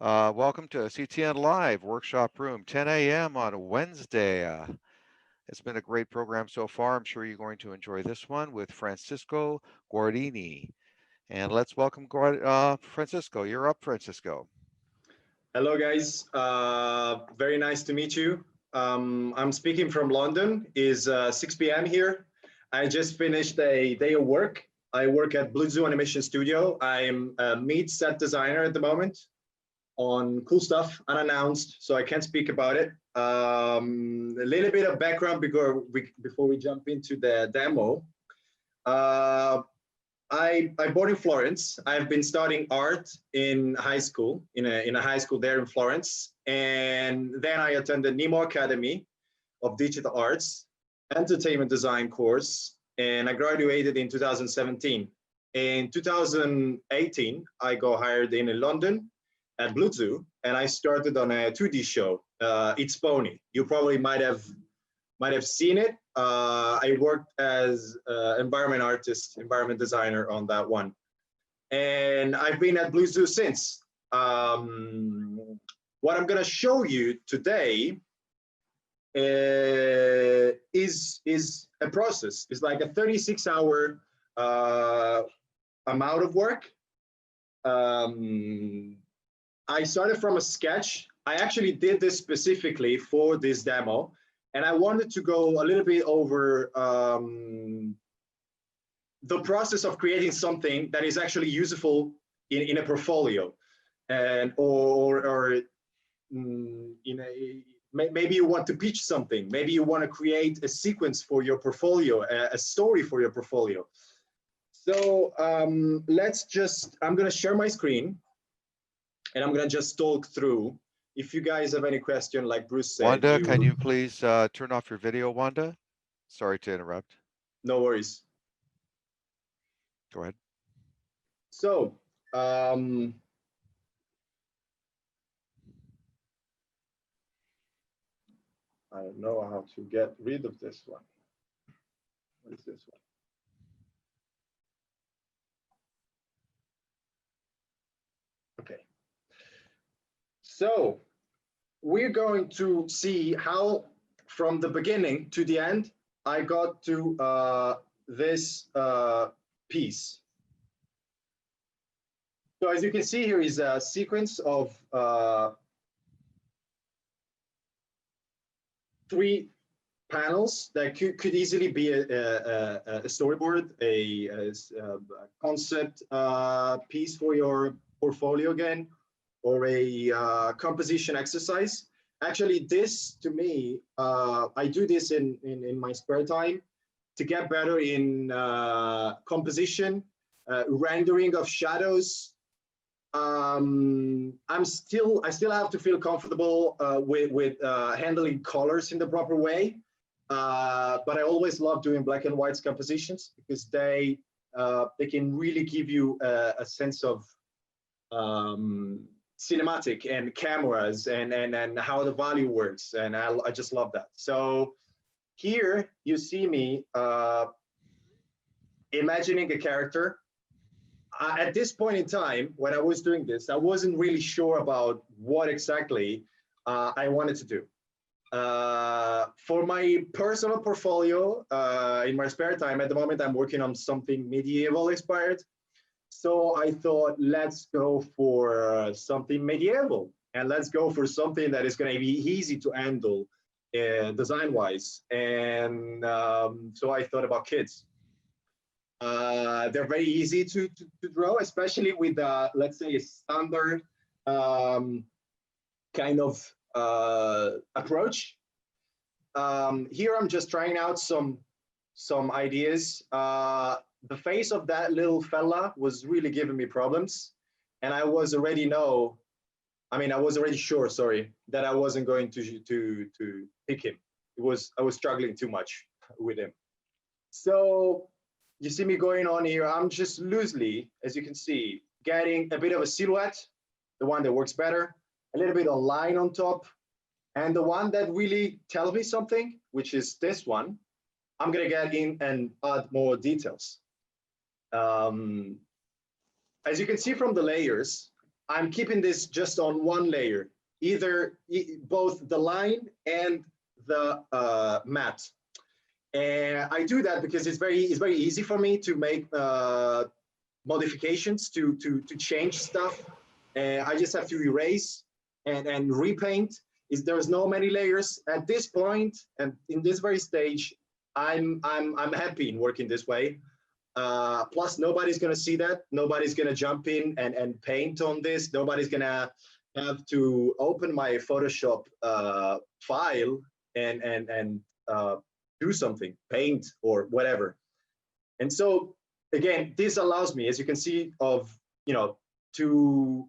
Welcome to CTN Live Workshop Room, 10 a.m. on Wednesday. It's been a great program so far. I'm sure you're going to enjoy this one with Francesco Guarini. And let's welcome Francisco. You're up, Francisco. Hello, guys. Very nice to meet you. I'm speaking from London. It's 6 p.m. here. I just finished a day of work. I work at Blue Zoo Animation Studio. I'm a meat set designer at the moment on cool stuff, unannounced, so I can't speak about it. A little bit of background before we jump into the demo. I born in Florence. I've been studying art in high school, in a high school there in Florence. And then I attended Nemo Academy of Digital Arts, entertainment design course, and I graduated in 2017. In 2018, I got hired in London at Blue Zoo, and I started on a 2D show, It's Pony. You probably might have seen it. I worked as environment artist, environment designer on that one. And I've been at Blue Zoo since. What I'm gonna show you today is a process. It's like a 36-hour amount of work. I started from a sketch. I actually did this specifically for this demo, and I wanted to go a little bit over the process of creating something that is actually useful in a portfolio, and maybe you want to pitch something. Maybe you want to create a sequence for your portfolio, a story for your portfolio. So I'm gonna share my screen, and I'm gonna just talk through. If you guys have any question, like Bruce said. Wanda, can you please turn off your video, Wanda? Sorry to interrupt. No worries. Go ahead. So, I don't know how to get rid of this one. What is this one? Okay. So we're going to see how, from the beginning to the end, I got to this piece. So as you can see, here is a sequence of 3 panels that could easily be a storyboard, a concept piece for your portfolio again, or a composition exercise. Actually, this, to me, I do this in my spare time to get better in composition, rendering of shadows. I still have to feel comfortable with handling colors in the proper way. But I always love doing black and white compositions because they can really give you a sense of cinematic and cameras and how the value works, and I just love that. So here you see me imagining a character. At this point in time, when I was doing this, I wasn't really sure about what exactly I wanted to do. For my personal portfolio, in my spare time, at the moment, I'm working on something medieval inspired. So I thought, let's go for something medieval, and let's go for something that is going to be easy to handle design-wise. And so I thought about kids. They're very easy to draw, especially with, let's say, a standard kind of approach. Here I'm just trying out some ideas. The face of that little fella was really giving me problems, and I was already sure, sorry, that I wasn't going to pick him. I was struggling too much with him. So you see me going on here. I'm just loosely, as you can see, getting a bit of a silhouette, the one that works better, a little bit of line on top, and the one that really tells me something, which is this one, I'm gonna get in and add more details. As you can see from the layers, I'm keeping this just on one layer, either both the line and the matte. And I do that because it's very easy for me to make modifications to change stuff. I just have to erase and repaint. There's no many layers at this point, and in this very stage, I'm happy in working this way. Plus, nobody's gonna see that. Nobody's gonna jump in and paint on this. Nobody's gonna have to open my Photoshop file and do something, paint or whatever. And so again, this allows me, as you can see, to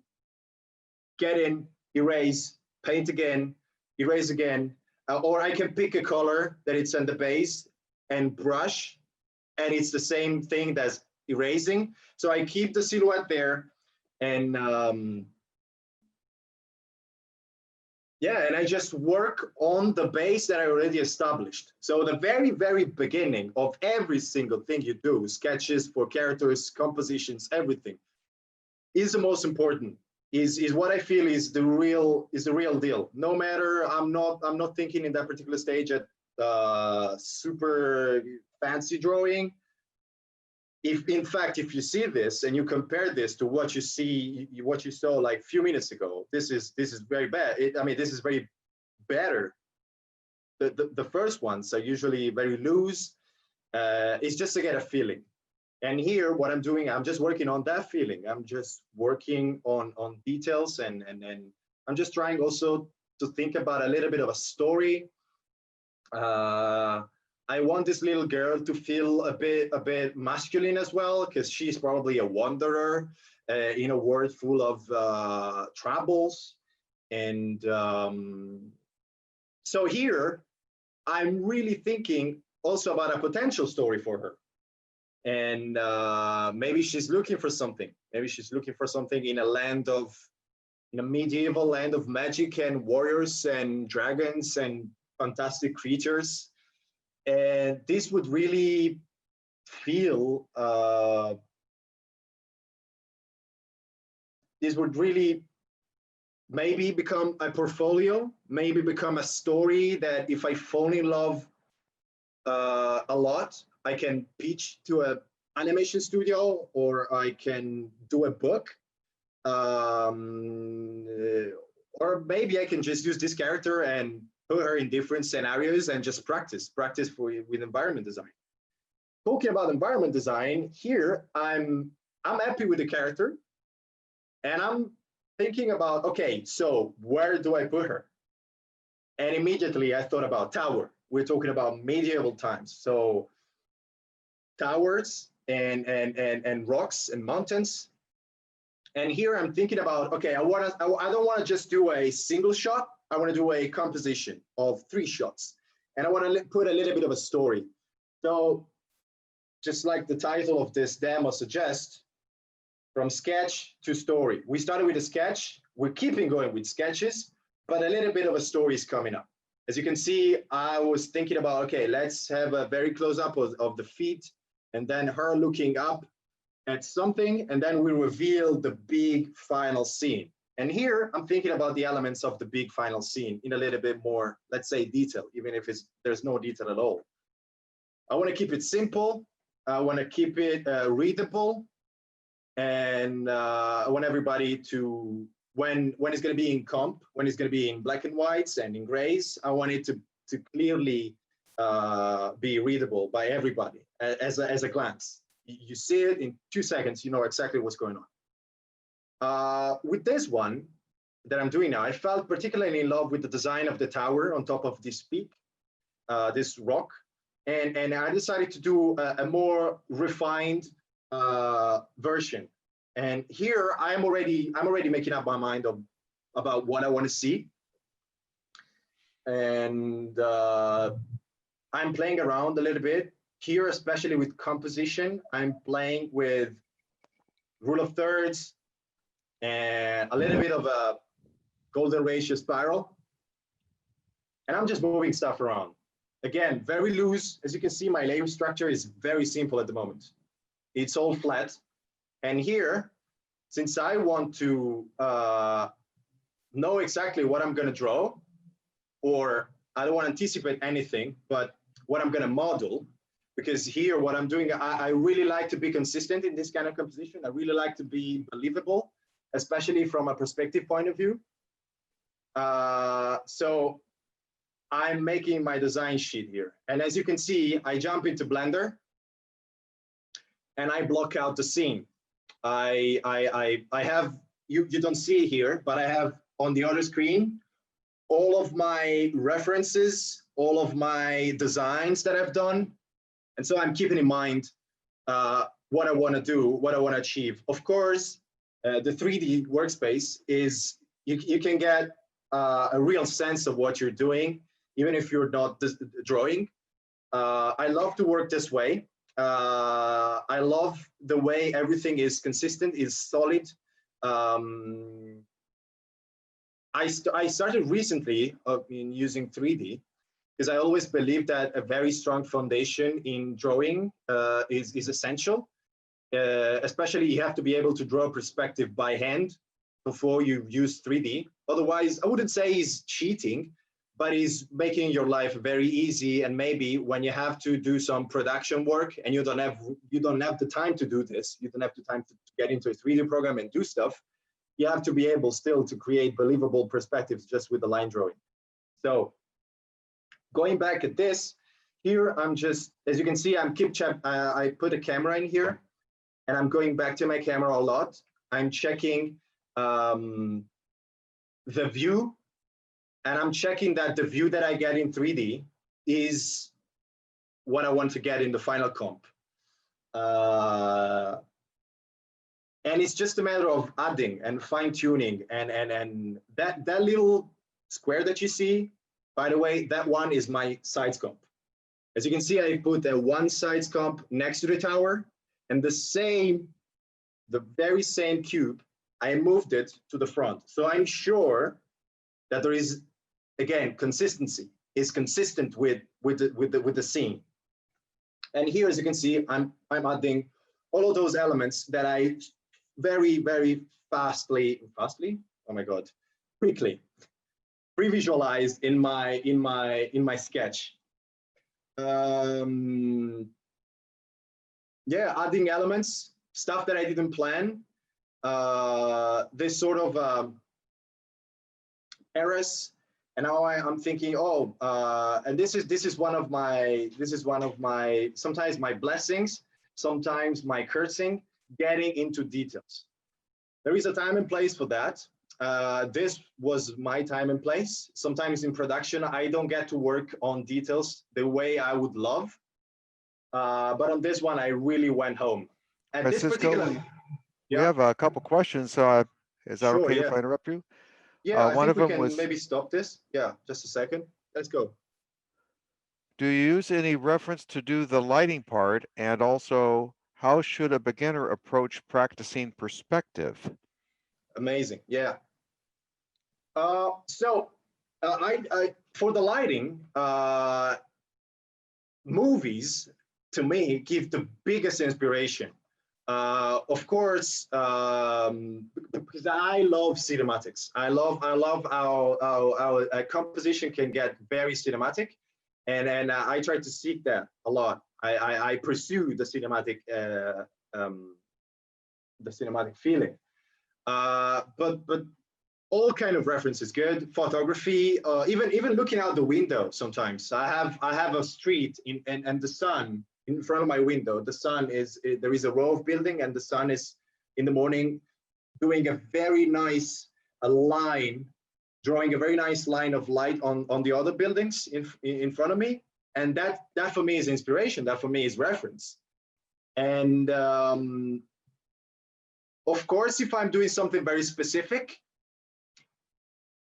get in, erase, paint again, erase again, or I can pick a color that it's on the base and brush, and it's the same thing as erasing. So I keep the silhouette there, and yeah, and I just work on the base that I already established. So the very, very beginning of every single thing you do, sketches for characters, compositions, everything, is the most important. Is what I feel is the real deal. No matter, I'm not thinking in that particular stage at super fancy drawing. If in fact, if you see this and you compare this to what you saw like a few minutes ago, this is very bad. I mean, this is very better. The first ones are usually very loose. It's just to get a feeling. And here, what I'm doing, I'm just working on that feeling. I'm just working on details, and I'm just trying also to think about a little bit of a story. I want this little girl to feel a bit masculine as well, because she's probably a wanderer in a world full of troubles. And so here, I'm really thinking also about a potential story for her. And maybe she's looking for something. Maybe she's looking for something in a medieval land of magic and warriors and dragons and fantastic creatures. And this would really feel, this would really maybe become a portfolio, maybe become a story that if I fall in love a lot, I can pitch to an animation studio, or I can do a book. Or maybe I can just use this character and put her in different scenarios and just practice with environment design. Talking about environment design, here I'm happy with the character, and I'm thinking about, okay, so where do I put her? And immediately I thought about tower. We're talking about medieval times, so towers and rocks and mountains. And here I'm thinking about, okay, I don't want to just do a single shot. I want to do a composition of 3 shots, and I want to put a little bit of a story. So just like the title of this demo suggests, from sketch to story. We started with a sketch. We're keeping going with sketches, but a little bit of a story is coming up. As you can see, I was thinking about, okay, let's have a very close up of the feet, and then her looking up at something, and then we reveal the big final scene. And here I'm thinking about the elements of the big final scene in a little bit more, let's say, detail, even if there's no detail at all. I want to keep it simple. I want to keep it readable, and I want everybody to, when it's going to be in comp, when it's going to be in black and whites and in grays, I want it to clearly be readable by everybody as a glance. You see it in 2 seconds, you know exactly what's going on. With this one that I'm doing now, I felt particularly in love with the design of the tower on top of this peak, this rock, and I decided to do a more refined version. And here I'm already making up my mind about what I want to see, and I'm playing around a little bit. Here, especially with composition, I'm playing with rule of thirds and a little bit of a golden ratio spiral. And I'm just moving stuff around. Again, very loose. As you can see, my layer structure is very simple at the moment. It's all flat. And here, since I want to know exactly what I'm going to draw, or I don't want to anticipate anything, but what I'm going to model, because here what I'm doing, I really like to be consistent in this kind of composition. I really like to be believable, especially from a perspective point of view. So I'm making my design sheet here. And as you can see, I jump into Blender and I block out the scene. I have, you don't see it here, but I have on the other screen all of my references, all of my designs that I've done. And so I'm keeping in mind what I want to do, what I want to achieve. Of course, the 3D workspace is, you can get a real sense of what you're doing, even if you're not drawing. I love to work this way. I love the way everything is consistent, is solid. I started recently in using 3D because I always believe that a very strong foundation in drawing is essential. Especially you have to be able to draw perspective by hand before you use 3D. Otherwise, I wouldn't say he's cheating, but he's making your life very easy. And maybe when you have to do some production work and you don't have the time to do this, you don't have the time to get into a 3D program and do stuff, you have to be able still to create believable perspectives just with the line drawing. So going back at this, here I'm just, as you can see, I put a camera in here and I'm going back to my camera a lot. I'm checking the view, and I'm checking that the view that I get in 3D is what I want to get in the final comp. And it's just a matter of adding and fine tuning, and that little square that you see, by the way, that one is my sides comp. As you can see, I put a one sides comp next to the tower, and the very same cube, I moved it to the front. So I'm sure that there is, again, consistency is consistent with the scene. And here, as you can see, I'm adding all of those elements that I very quickly pre-visualized in my sketch. Yeah, adding elements, stuff that I didn't plan. This sort of errors, and now I'm thinking, oh, and this is one of my sometimes my blessings, sometimes my cursing, getting into details. There is a time and place for that. This was my time and place. Sometimes in production, I don't get to work on details the way I would love. But on this one, I really went home. And Francisco, this particular, we have a couple questions. So is that sure, okay yeah. if I interrupt you? Yeah, I one think of we them can was, maybe stop this. Yeah, just a second. Let's go. do you use any reference to do the lighting part? And also, how should a beginner approach practicing perspective? Amazing. Yeah. So I for the lighting, movies to me give the biggest inspiration. Of course, because I love cinematics. I love how a composition can get very cinematic, and I try to seek that a lot. I pursue the cinematic feeling. But all kind of references good. Photography, even looking out the window. Sometimes I have a street and the sun in front of my window. The sun is, there is a row of building, and the sun is in the morning doing a very nice line, drawing a very nice line of light on the other buildings in front of me. And that for me is inspiration. That for me is reference. And of course, if I'm doing something very specific,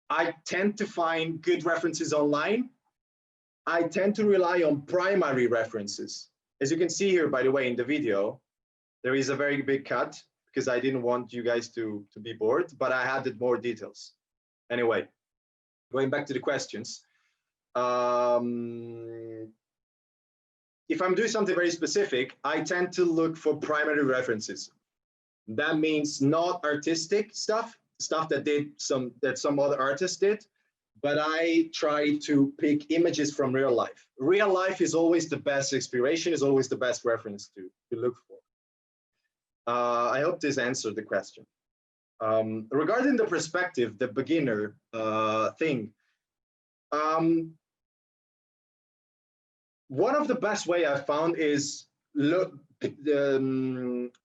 I tend to find good references online. I tend to rely on primary references. As you can see here, by the way, in the video, there is a very big cut because I didn't want you guys to be bored, but I added more details. Anyway, going back to the questions. If I'm doing something very specific, I tend to look for primary references. That means not artistic stuff that some other artists did, but I try to pick images from real life. Real life is always the best inspiration, is always the best reference to look for. I hope this answered the question. Regarding the perspective, the beginner thing, one of the best way I found is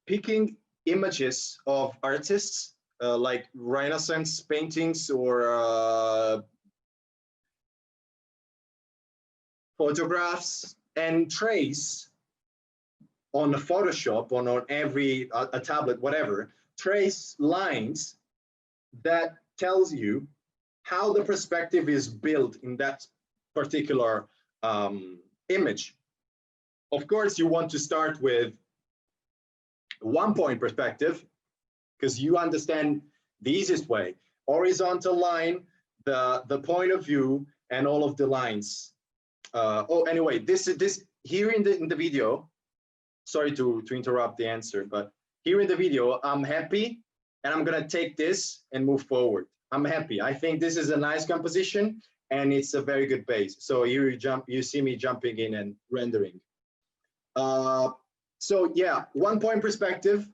picking images of artists like Renaissance paintings or photographs, and trace on a Photoshop, on every a tablet, whatever, trace lines that tells you how the perspective is built in that particular image. Of course, you want to start with 1-point perspective because you understand the easiest way. Horizontal line, the point of view, and all of the lines. Anyway, this here in the video. Sorry to interrupt the answer, but here in the video, I'm happy, and I'm gonna take this and move forward. I'm happy. I think this is a nice composition, and it's a very good base. So here you see me jumping in and rendering. So yeah, 1-point perspective.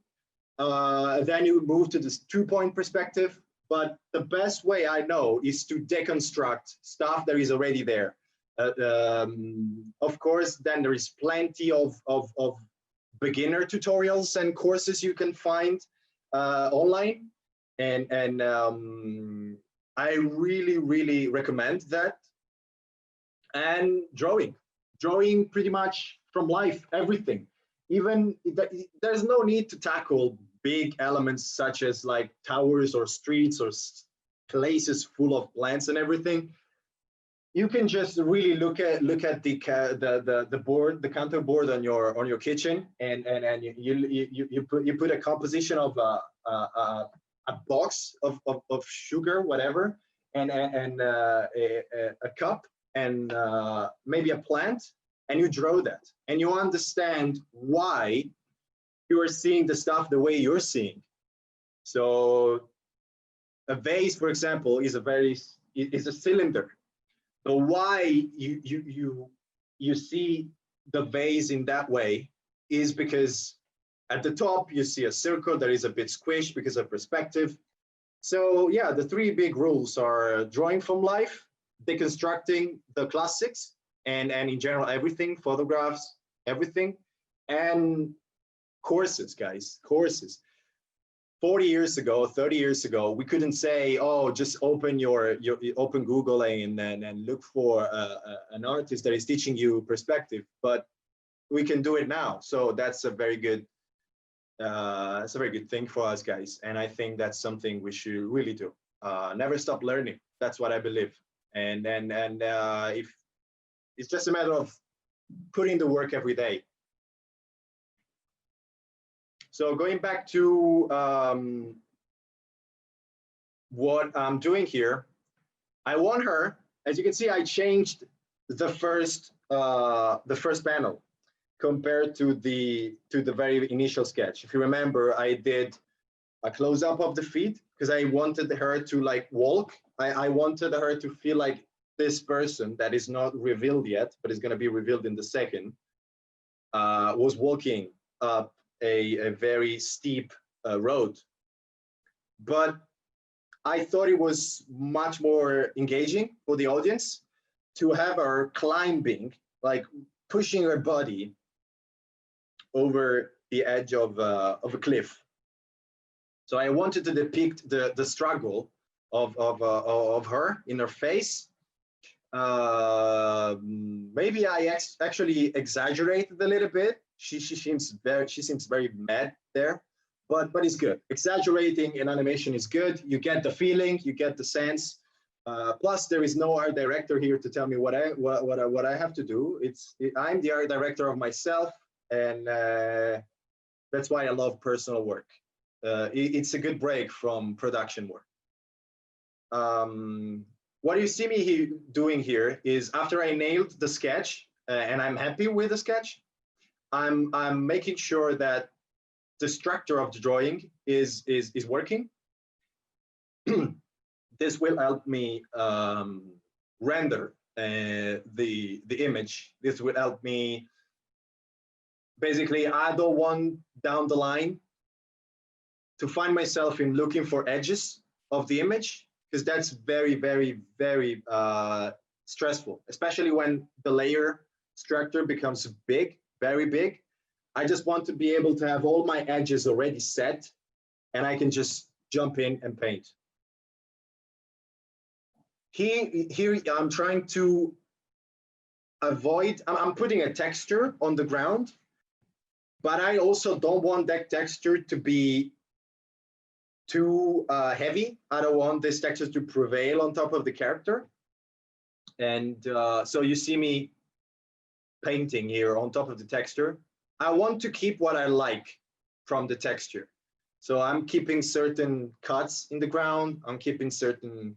Then you move to this 2-point perspective. But the best way I know is to deconstruct stuff that is already there. Of course, then there is plenty of beginner tutorials and courses you can find online, and I really recommend that. And drawing pretty much from life, everything. Even there's no need to tackle big elements such as like towers or streets or places full of plants and everything. You can just really look at the board, the counter board on your kitchen, and you put a composition of a box of sugar, whatever, and a cup, and maybe a plant, and you draw that, and you understand why you are seeing the stuff the way you're seeing. So a vase, for example, is a cylinder. So why you see the vase in that way is because at the top you see a circle that is a bit squished because of perspective. So yeah, the 3 big rules are drawing from life, deconstructing the classics, and in general everything, photographs, everything, and courses, guys, courses. 40 years ago, 30 years ago, we couldn't say, oh, just open open Google and look for an artist that is teaching you perspective, but we can do it now. So that's a very good thing for us, guys. And I think that's something we should really do. Never stop learning. That's what I believe. And if it's just a matter of putting the work every day. So going back to what I'm doing here, I want her, as you can see, I changed the first panel compared to the very initial sketch. If you remember, I did a close-up of the feet because I wanted her to like walk. I wanted her to feel like this person that is not revealed yet, but is going to be revealed in the second, was walking up a very steep road. But I thought it was much more engaging for the audience to have her climbing, like pushing her body over the edge of a cliff. So I wanted to depict the struggle of her in her face. Maybe I actually exaggerated a little bit. She seems very mad there, but it's good. Exaggerating in animation is good. You get the feeling, you get the sense. Plus, there is no art director here to tell me what I have to do. I'm the art director of myself, and that's why I love personal work. It's a good break from production work. What you see me doing here is after I nailed the sketch and I'm happy with the sketch, I'm making sure that the structure of the drawing is working, this will help me render the image. This will help me basically, I don't want down the line to find myself in looking for edges of the image, because that's very, very, very stressful, especially when the layer structure becomes big, very big. I just want to be able to have all my edges already set, and I can just jump in and paint. Here I'm trying to avoid, I'm putting a texture on the ground, but I also don't want that texture to be too heavy. I don't want this texture to prevail on top of the character. And so you see me painting here on top of the texture. I want to keep what I like from the texture. So I'm keeping certain cuts in the ground. I'm keeping certain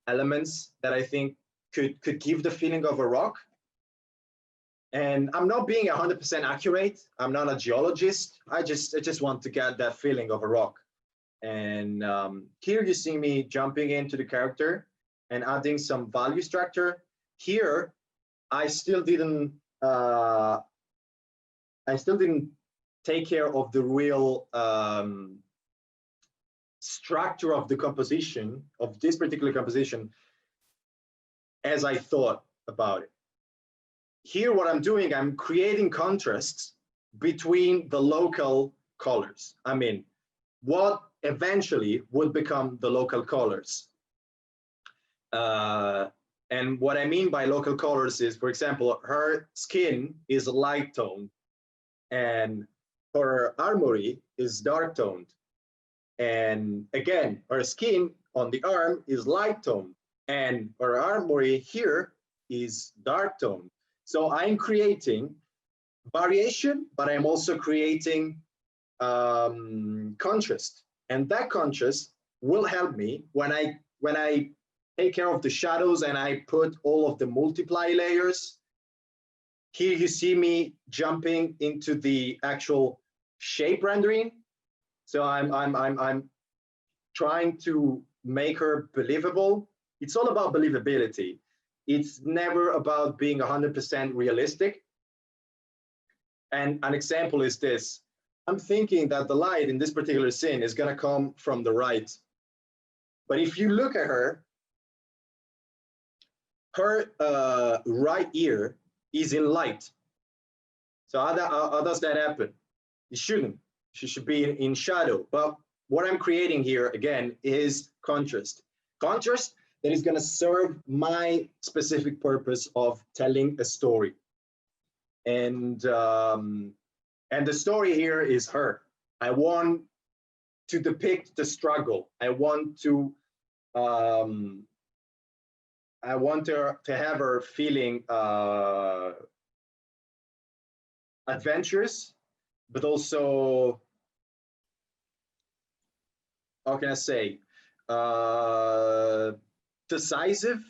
elements that I think could give the feeling of a rock. And I'm not being 100% accurate. I'm not a geologist. I just want to get that feeling of a rock. And here you see me jumping into the character and adding some value structure. Here, I still didn't take care of the real structure of the composition of this particular composition as I thought about it. Here, what I'm doing, I'm creating contrasts between the local colors. I mean, what eventually would become the local colors. And what I mean by local colors is, for example, her skin is light toned and her armory is dark toned. And again, her skin on the arm is light toned and her armory here is dark toned. So I'm creating variation, but I'm also creating contrast. And that contrast will help me when I take care of the shadows and I put all of the multiply layers. Here you see me jumping into the actual shape rendering. So I'm trying to make her believable. It's all about believability. It's never about being 100% realistic. And an example is this. I'm thinking that the light in this particular scene is going to come from the right. But if you look at her right ear is in light. So how does that happen? It shouldn't. She should be in shadow. But what I'm creating here, again, is contrast. Contrast that is going to serve my specific purpose of telling a story. And the story here is her. I want to depict the struggle. I want her to have her feeling adventurous, but also, how can I say, decisive.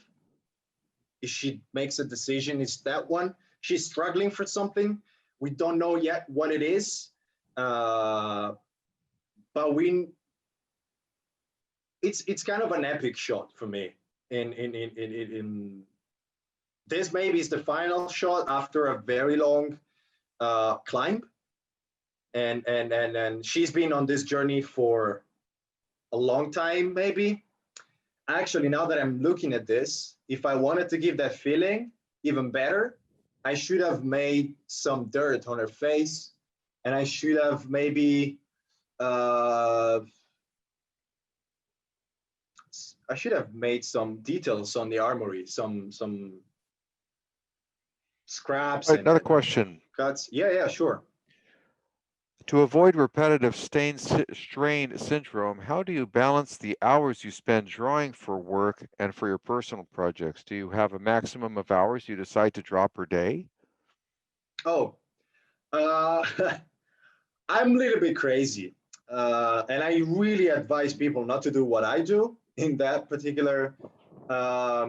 If she makes a decision, it's that one. She's struggling for something. We don't know yet what it is, but it's kind of an epic shot for me. In this maybe is the final shot after a very long climb, and she's been on this journey for a long time, maybe. Actually, now that I'm looking at this, if I wanted to give that feeling even better, I should have made some dirt on her face, and I should have maybe I should have made some details on the armory, some scraps. All right, another question. Cuts. Yeah, sure. To avoid repetitive strain syndrome, how do you balance the hours you spend drawing for work and for your personal projects? Do you have a maximum of hours you decide to draw per day? Oh, I'm a little bit crazy. And I really advise people not to do what I do in that particular. But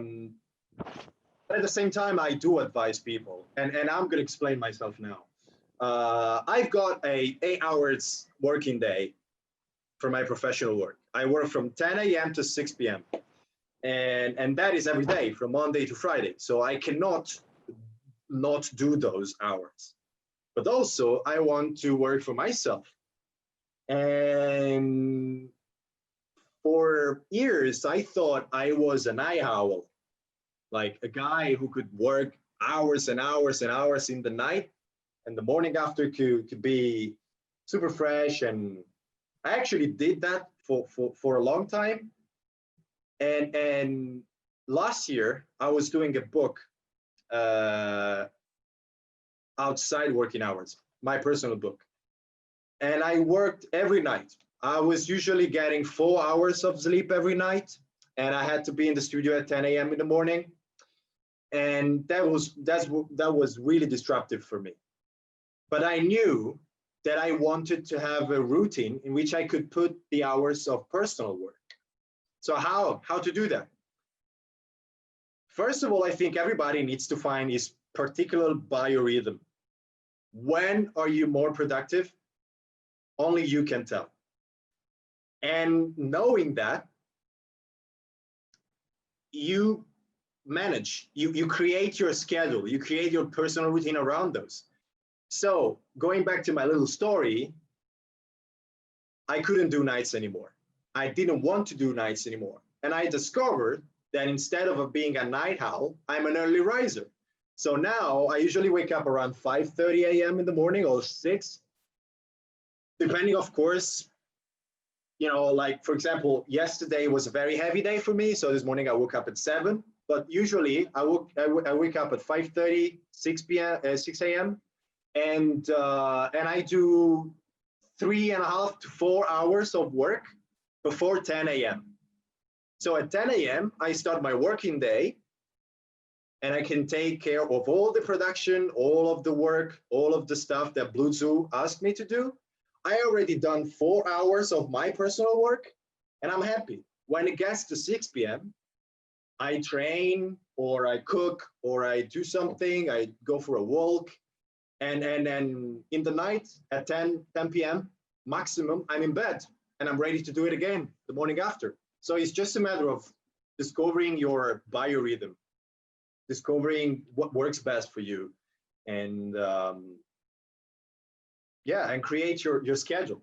at the same time, I do advise people, and I'm going to explain myself now. I've got a 8 hours working day, for my professional work. I work from 10 a.m. to 6 p.m. And that is every day from Monday to Friday. So I cannot not do those hours. But also I want to work for myself. And for years, I thought I was a night owl, like a guy who could work hours and hours and hours in the night, and the morning after could be super fresh. And I actually did that for a long time. And last year, I was doing a book uh, outside working hours, my personal book. And I worked every night. I was usually getting 4 hours of sleep every night, and I had to be in the studio at 10 a.m. in the morning. And that was really disruptive for me. But I knew that I wanted to have a routine in which I could put the hours of personal work. So how to do that? First of all, I think everybody needs to find his particular biorhythm. When are you more productive? Only you can tell. And knowing that, you manage, you create your schedule, you create your personal routine around those. So going back to my little story, I couldn't do nights anymore. I didn't want to do nights anymore. And I discovered that instead of being a night owl, I'm an early riser. So now I usually wake up around 5:30 a.m. in the morning or 6, depending, of course, like for example, yesterday was a very heavy day for me. So this morning I woke up at 7, but usually I wake up at 5:30, 6 p.m., 6 a.m. And I do 3.5 to 4 hours of work before 10 a.m. So at 10 a.m. I start my working day, and I can take care of all the production, all of the work, all of the stuff that Blue Zoo asked me to do. I already done 4 hours of my personal work, and I'm happy. When it gets to 6 p.m., I train, or I cook, or I do something, I go for a walk, and then in the night at 10 p.m. maximum, I'm in bed, and I'm ready to do it again the morning after. So it's just a matter of discovering your biorhythm, discovering what works best for you, and and create your schedule.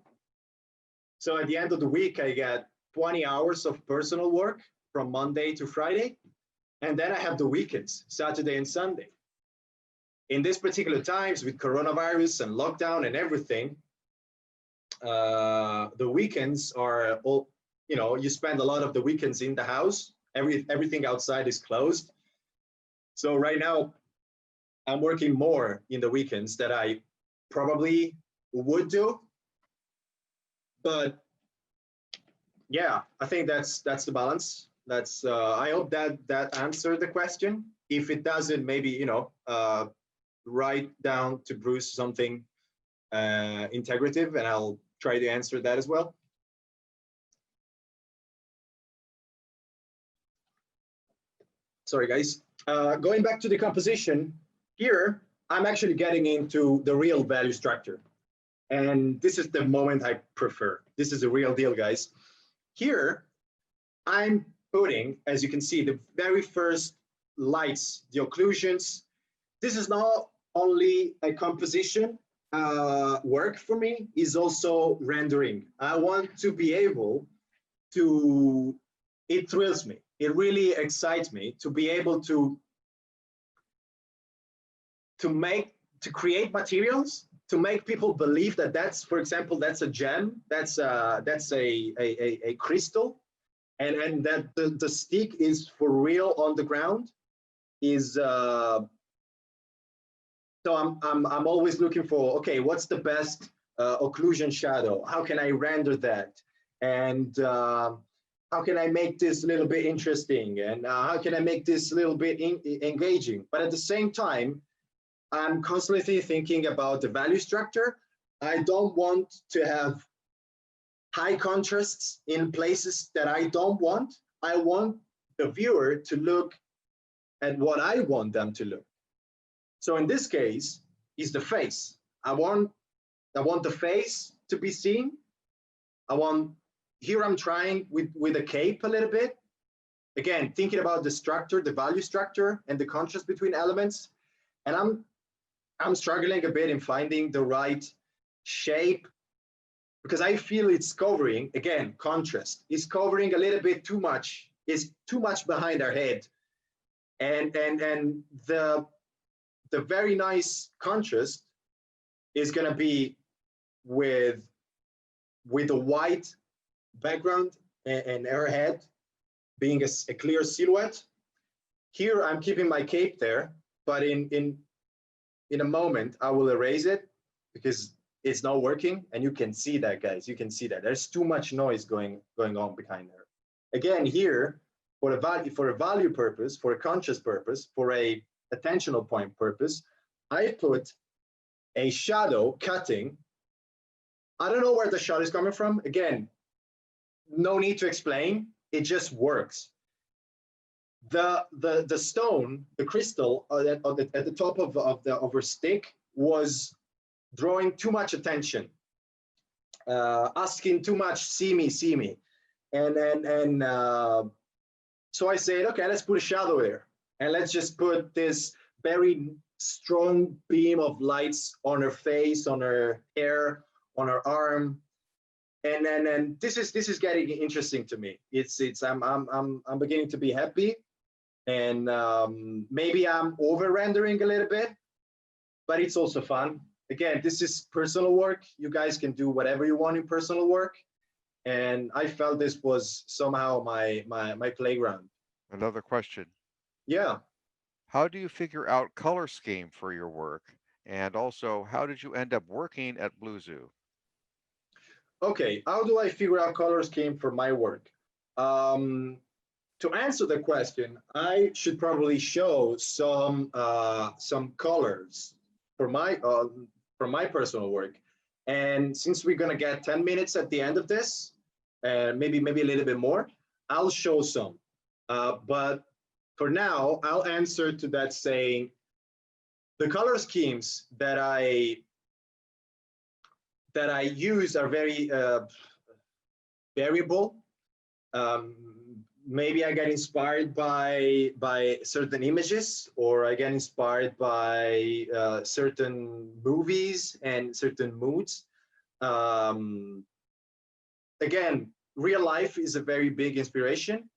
So at the end of the week, I get 20 hours of personal work from Monday to Friday, and then I have the weekends, Saturday and Sunday. In these particular times with coronavirus and lockdown and everything, the weekends are all, you spend a lot of the weekends in the house. Everything outside is closed. So right now, I'm working more in the weekends that I probably would do. But yeah, I think that's the balance. That's I hope that answered the question. If it doesn't, maybe write down to Bruce something integrative, and I'll try to answer that as well. Sorry, guys. Going back to the composition, here, I'm actually getting into the real value structure. And this is the moment I prefer. This is a real deal, guys. Here, I'm putting, as you can see, the very first lights, the occlusions. This is not only a composition work for me, is also rendering. I want to be able to, it thrills me. It really excites me to be able to create materials, to make people believe that that's, for example, that's a gem, that's a crystal, and that the stick is for real on the ground. Is so I'm always looking for, okay, what's the best occlusion shadow? How can I render that? And how can I make this a little bit interesting? And how can I make this a little bit engaging? But at the same time, I'm constantly thinking about the value structure. I don't want to have high contrasts in places that I don't want. I want the viewer to look at what I want them to look. So in this case, is the face. I want the face to be seen. I want here I'm trying with a cape a little bit. Again, thinking about the structure, the value structure, and the contrast between elements. And I'm struggling a bit in finding the right shape because I feel it's covering, again, contrast. It's covering a little bit too much. It's too much behind our head. And the very nice contrast is going to be with a white background and her head being a clear silhouette. Here I'm keeping my cape there, but in a moment I will erase it because it's not working, and you can see that, guys. You can see that there's too much noise going on behind there. Again, here for a value purpose, for a conscious purpose, for a attentional point purpose, I put a shadow cutting. I don't know where the shadow is coming from. Again, no need to explain. It just works. The stone, the crystal at the top of her stick was drawing too much attention, asking too much, see me. And so I said, okay, let's put a shadow there. And let's just put this very strong beam of lights on her face, on her hair, on her arm. And this is getting interesting to me. I'm beginning to be happy. And maybe I'm over rendering a little bit, but it's also fun. Again, this is personal work. You guys can do whatever you want in personal work. And I felt this was somehow my playground. Another question. Yeah. How do you figure out color scheme for your work? And also, how did you end up working at Blue Zoo? Okay, how do I figure out color scheme for my work? To answer the question, I should probably show some colors for my personal work. And since we're gonna get 10 minutes at the end of this, and maybe a little bit more, I'll show some. But for now, I'll answer to that saying the color schemes that I use are very variable. Maybe I get inspired by certain images, or I get inspired by certain movies and certain moods. Again, real life is a very big inspiration.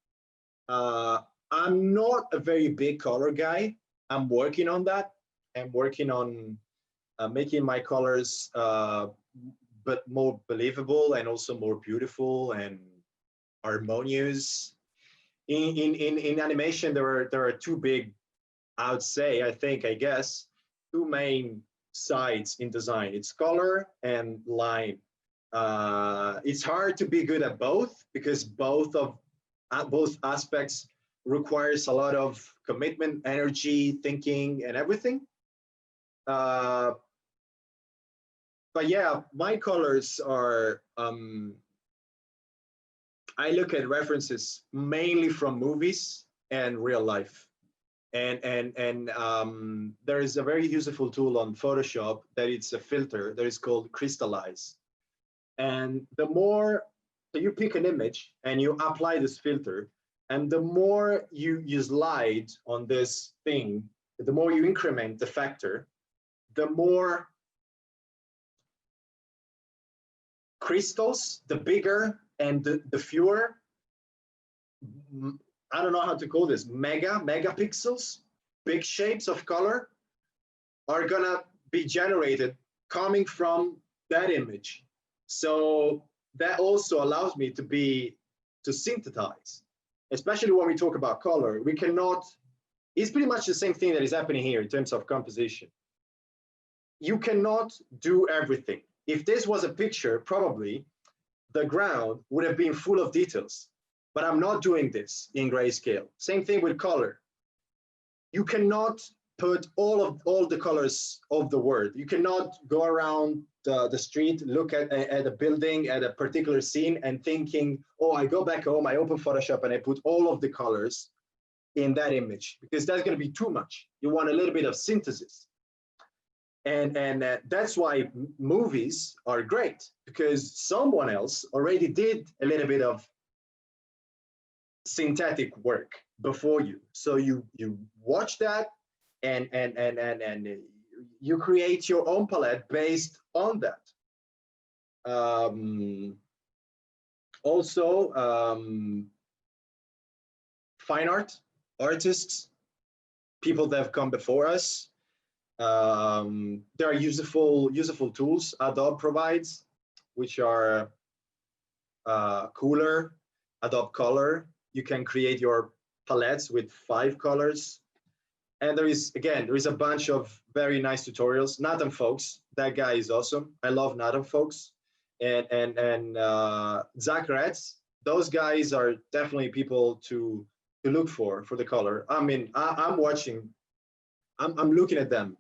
I'm not a very big color guy. I'm working on that. I'm working on making my colors but more believable and also more beautiful and harmonious. In animation, there are two big, I would say, I guess, two main sides in design. It's color and line. It's hard to be good at both because both aspects requires a lot of commitment, energy, thinking, and everything. But yeah, my colors are. I look at references mainly from movies and real life. And there is a very useful tool on Photoshop that it's a filter that is called crystallize. And the more so you pick an image and you apply this filter, and the more you slide on this thing, the more you increment the factor, the more crystals, the bigger and the fewer, I don't know how to call this, megapixels, big shapes of color are gonna be generated coming from that image. So that also allows me to synthesize, especially when we talk about color. We cannot, it's pretty much the same thing that is happening here in terms of composition. You cannot do everything. If this was a picture, probably the ground would have been full of details, but I'm not doing this in grayscale. Same thing with color. You cannot put all the colors of the world. You cannot go around the street, look at a building, at a particular scene and thinking, oh, I go back home, I open Photoshop and I put all of the colors in that image, because that's gonna be too much. You want a little bit of synthesis. And that's why movies are great, because someone else already did a little bit of synthetic work before you. So you watch that, and you create your own palette based on that. Um, Also, fine art, artists, people that have come before us. There are useful tools Adobe provides, which are cooler, Adobe Color. You can create your palettes with 5 colors. And there is a bunch of very nice tutorials. Nathan Folks, that guy is awesome. I love Nathan Folks. And Zach Retz, those guys are definitely people to look for the color. I mean, I'm looking at them.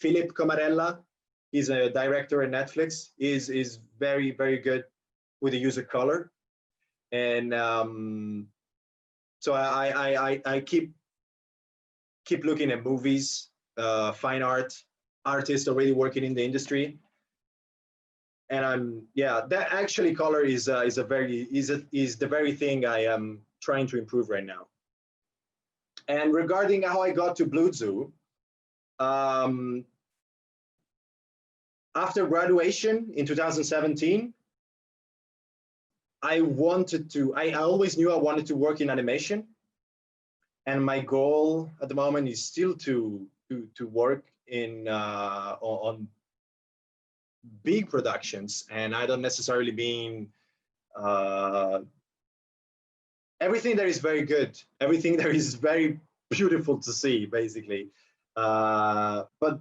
Philip Camarella, he's a director at Netflix, is very, very good with the use of color. And so I keep looking at movies, fine art, artists already working in the industry. And that actually color is the very thing I am trying to improve right now. And regarding how I got to Blue Zoo, after graduation in 2017, I always knew I wanted to work in animation. And my goal at the moment is still to work on big productions. And I don't necessarily mean everything that is very good, everything that is very beautiful to see, basically. But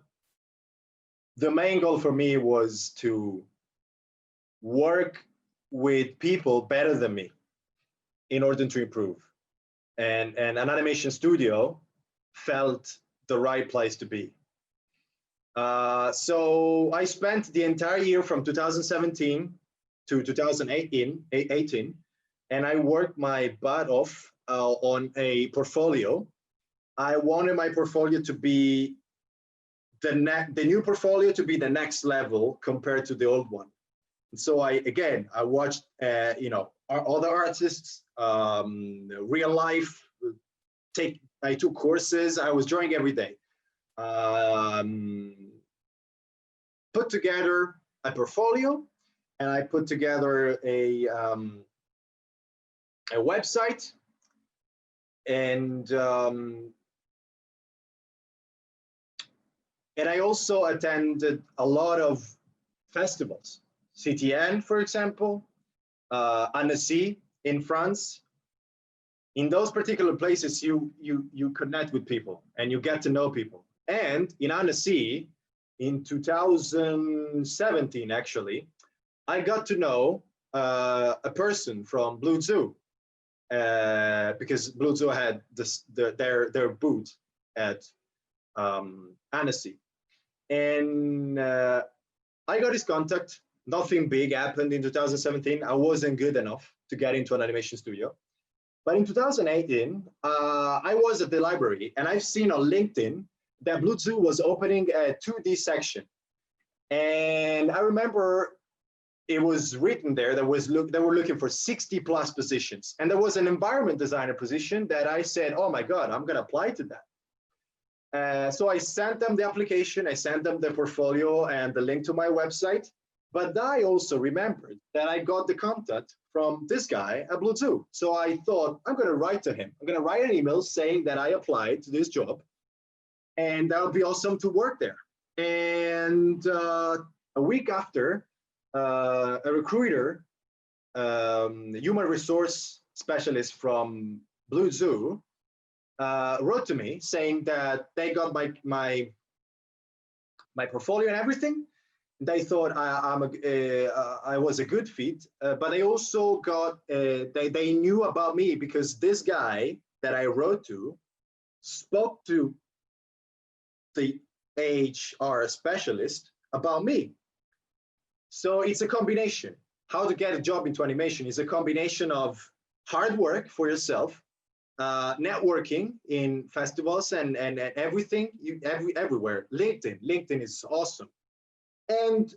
the main goal for me was to work with people better than me in order to improve. And an animation studio felt the right place to be. So I spent the entire year from 2017 to 2018, and I worked my butt off on a portfolio. I wanted my portfolio to be the new portfolio to be the next level compared to the old one. And so I watched other artists, real life. I took courses. I was drawing every day. Put together a portfolio, and I put together a website, and I also attended a lot of festivals. CTN, for example, Annecy in France. In those particular places, you connect with people and you get to know people. And in Annecy, in 2017, actually, I got to know a person from Blue Zoo, because Blue Zoo had their booth at Annecy. And I got his contact. Nothing big happened in 2017. I wasn't good enough to get into an animation studio. But in 2018, I was at the library, and I've seen on LinkedIn that Blue Zoo was opening a 2D section. And I remember it was written there that they were looking for 60 plus positions. And there was an environment designer position that I said, oh my God, I'm gonna apply to that. So I sent them the application, I sent them the portfolio and the link to my website. But I also remembered that I got the contact from this guy at Blue Zoo. So I thought, I'm going to write to him. I'm going to write an email saying that I applied to this job, and that would be awesome to work there. And a week after, a recruiter, human resource specialist from Blue Zoo, wrote to me saying that they got my portfolio and everything. They thought I was a good fit, but they also got, they knew about me because this guy that I wrote to spoke to the HR specialist about me. So it's a combination. How to get a job into animation is a combination of hard work for yourself networking in festivals and everything, everywhere. LinkedIn is awesome. And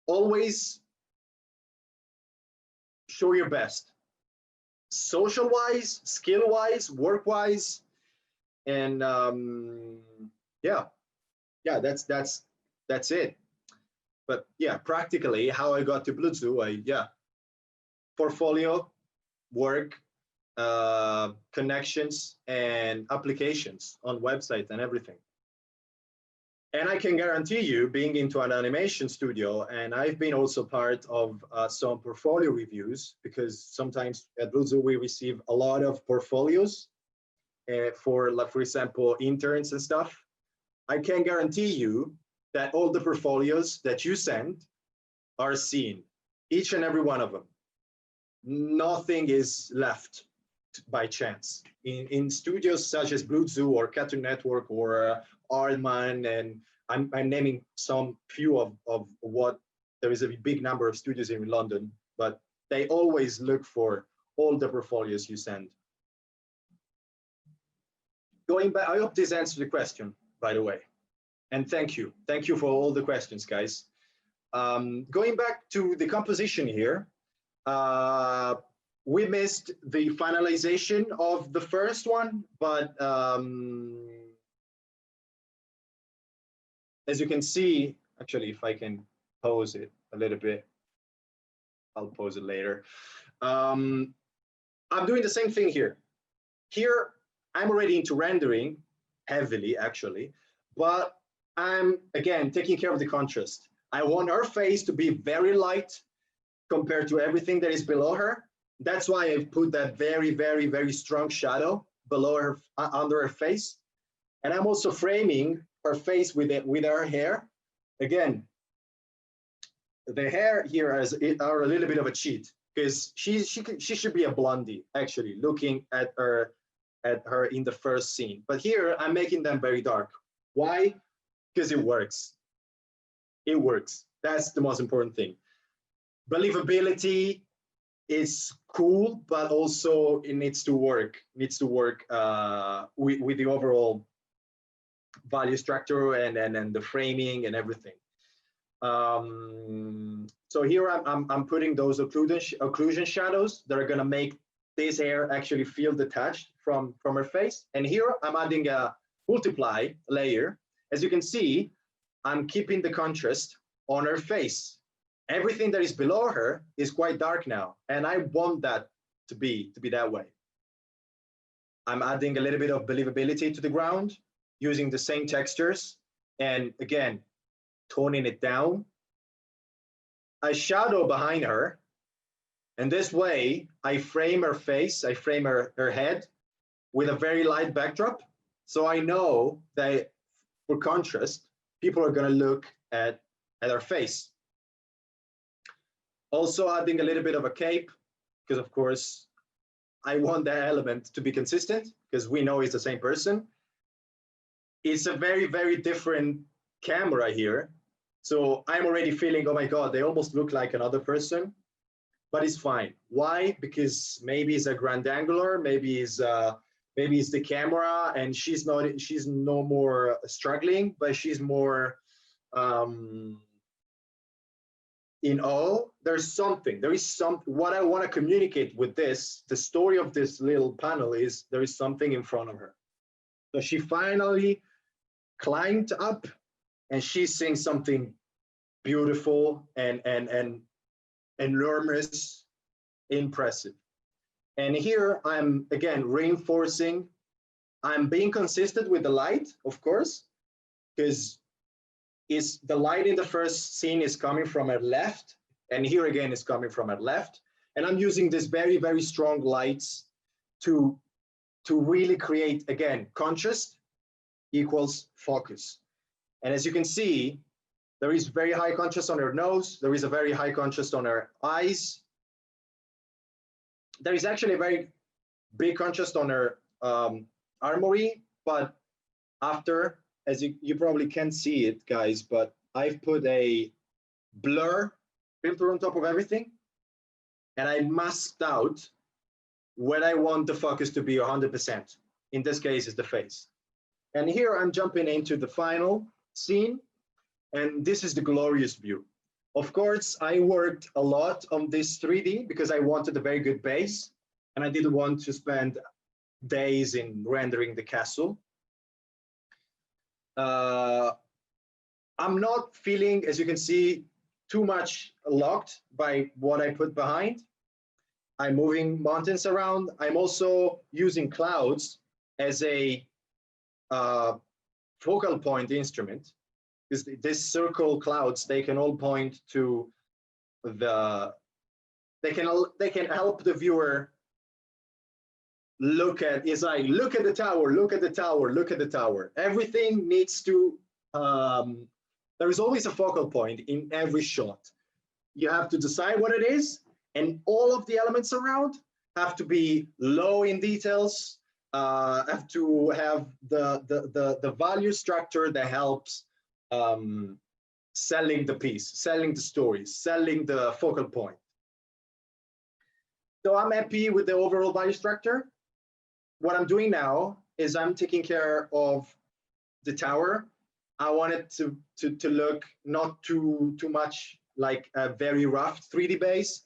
always show your best, social wise, skill wise, work wise, and yeah, that's it. But yeah, practically how I got to Bluetooth, portfolio, work, connections, and applications on websites and everything. And I can guarantee you, being into an animation studio, and I've been also part of some portfolio reviews, because sometimes at Bluetooth we receive a lot of portfolios for, like, for example, interns and stuff. I can guarantee you that all the portfolios that you send are seen, each and every one of them. Nothing is left by chance. In studios such as Bluetooth or Cartoon Network or Artman, and I'm naming some few of what, there is a big number of studios in London, but they always look for all the portfolios you send. Going back, I hope this answered the question, by the way. And thank you. Thank you for all the questions, guys. Going back to the composition here, we missed the finalization of the first one, but as you can see, actually, if I can pause it a little bit, I'll pause it later. I'm doing the same thing here. Here, I'm already into rendering heavily, actually, but I'm, again, taking care of the contrast. I want her face to be very light compared to everything that is below her. That's why I've put that very, very, very strong shadow below her, under her face. And I'm also framing her face with her hair. Again, the hair here are a little bit of a cheat, because she should be a blondie, actually, looking at her in the first scene. But here I'm making them very dark. Why? Because it works. It works. That's the most important thing. Believability is cool, but also it needs to work. With the overall value structure and the framing and everything. So here I'm putting those occlusion shadows that are gonna make this hair actually feel detached from her face. And here I'm adding a multiply layer. As you can see, I'm keeping the contrast on her face. Everything that is below her is quite dark now, and I want that to be that way. I'm adding a little bit of believability to the ground, using the same textures, and again, toning it down. I shadow behind her, and this way, I frame her face, I frame her head with a very light backdrop. So I know that for contrast, people are gonna look at her face. Also adding a little bit of a cape, because of course, I want that element to be consistent, because we know it's the same person. It's a very, very different camera here. So I'm already feeling, oh my God, they almost look like another person, but it's fine. Why? Because maybe it's a grand angular, maybe it's the camera, and she's no more struggling, but she's more in awe. There is something, what I want to communicate with this, the story of this little panel is there is something in front of her. So she finally climbed up and she's seeing something beautiful and enormous, impressive. And here I'm, again, reinforcing, I'm being consistent with the light, of course, because the light in the first scene is coming from her left, and here again is coming from her left. And I'm using these very, very strong lights to really create, again, contrast equals focus. And as you can see, there is very high contrast on her nose. There is a very high contrast on her eyes. There is actually a very big contrast on her armory, but after, as you probably can't see it, guys, but I've put a blur filter on top of everything, and I masked out when I want the focus to be 100%. In this case, is the face. And here I'm jumping into the final scene, and this is the glorious view. Of course, I worked a lot on this 3D because I wanted a very good base, and I didn't want to spend days in rendering the castle. I'm not feeling, as you can see, too much locked by what I put behind. I'm moving mountains around. I'm also using clouds as a focal point instrument, because this circle clouds, they can all point to they can help the viewer look at, is like, look at the tower, look at the tower, look at the tower. Everything needs to, there is always a focal point in every shot. You have to decide what it is, and all of the elements around have to be low in details, have to have the value structure that helps selling the piece, selling the story, selling the focal point. So I'm happy with the overall value structure. What I'm doing now is I'm taking care of the tower. I want it to look not too much like a very rough 3D base.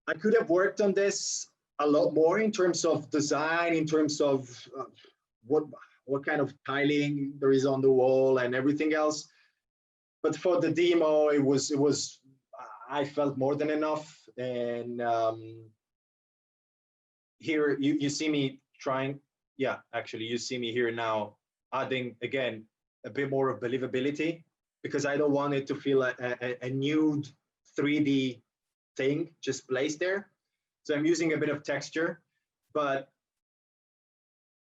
I could have worked on this a lot more in terms of design, in terms of what kind of tiling there is on the wall and everything else. But for the demo, it was I felt more than enough. And here you see me trying, yeah, actually you see me here now adding again a bit more of believability, because I don't want it to feel a nude 3D thing just placed there. So I'm using a bit of texture, but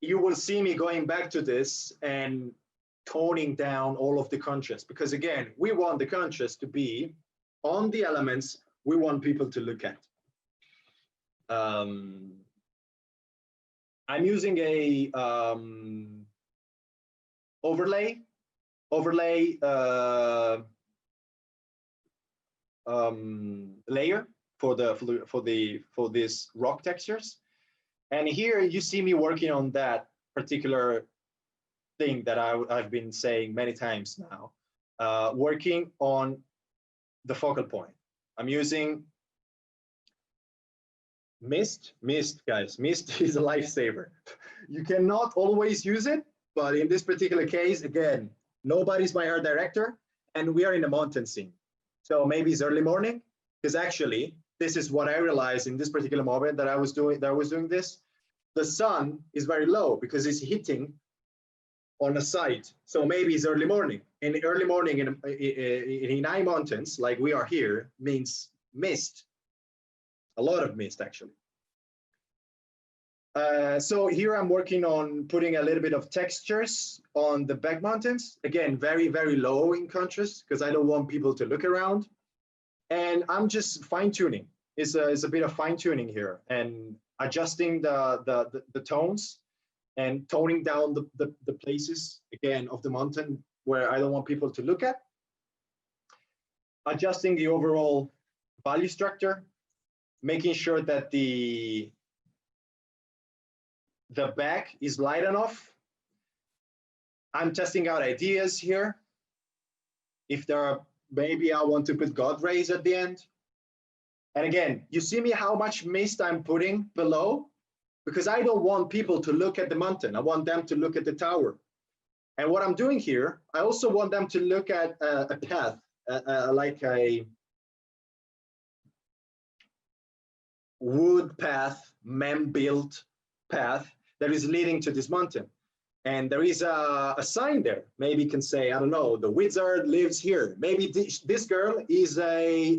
you will see me going back to this and toning down all of the contrast, because again, we want the contrast to be on the elements we want people to look at. I'm using a overlay layer for these rock textures, and here you see me working on that particular thing that I've been saying many times now, working on the focal point. I'm using mist, guys. Mist is a lifesaver. You cannot always use it, but in this particular case, again, nobody's my art director, and we are in a mountain scene. So maybe it's early morning, because actually, this is what I realized in this particular moment that I was doing this. The sun is very low because it's hitting on a site. So maybe it's early morning. And early morning in high mountains, like we are here, means mist. A lot of mist, actually. So here I'm working on putting a little bit of textures on the back mountains. Again, very, very low in contrast, because I don't want people to look around. And I'm just fine tuning. It's a bit of fine tuning here and adjusting the tones and toning down the places, again, of the mountain where I don't want people to look at. Adjusting the overall value structure, making sure that the back is light enough. I'm testing out ideas here. If there are, maybe I want to put God rays at the end. And again, you see me how much mist I'm putting below, because I don't want people to look at the mountain. I want them to look at the tower. And what I'm doing here, I also want them to look at a path, like a wood path, man-built path that is leading to this mountain. And there is a sign there. Maybe you can say, I don't know, the wizard lives here. Maybe this girl is a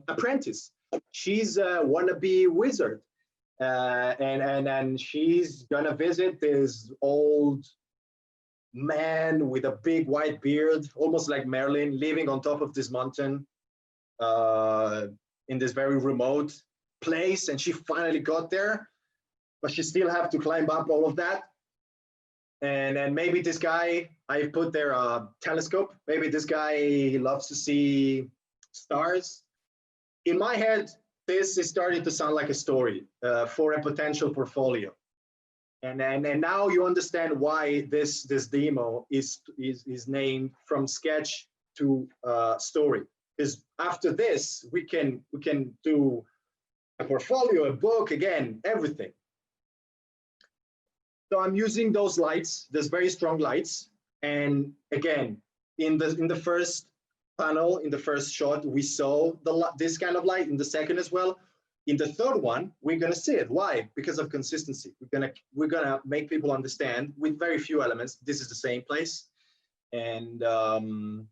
apprentice. She's a wannabe wizard. And she's gonna visit this old man with a big white beard, almost like Merlin, living on top of this mountain in this very remote place. And she finally got there, but she still have to climb up all of that. And maybe this guy, I put there a telescope. Maybe this guy loves to see stars. In my head, this is starting to sound like a story for a potential portfolio. And now you understand why this demo is named from sketch to story. Because after this, we can do a portfolio, a book, again, everything. So I'm using those lights, those very strong lights. And again, in the first panel, in the first shot, we saw this kind of light. In the second as well. In the third one, we're gonna see it. Why? Because of consistency. We're gonna make people understand with very few elements. This is the same place, and I'm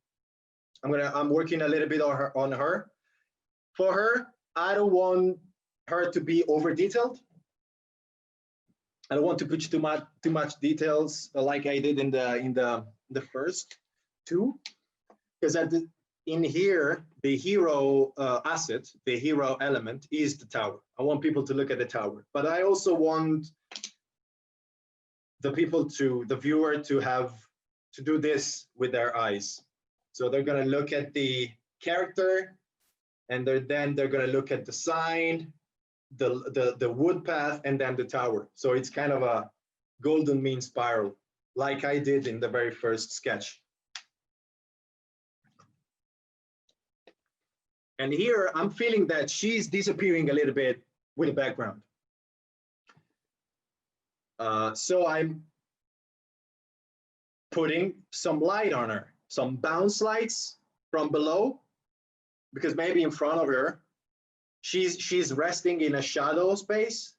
working a little bit on her. For her, I don't want her to be over detailed. I don't want to put too much details like I did in the first two, because in here, the hero asset, the hero element is the tower. I want people to look at the tower, but I also want the viewer to do this with their eyes. So they're gonna look at the character, and then they're gonna look at the sign, the wood path, and then the tower. So it's kind of a golden mean spiral, like I did in the very first sketch. And here I'm feeling that she's disappearing a little bit with the background. So I'm putting some light on her, some bounce lights from below, because maybe in front of her, she's resting in a shadow space,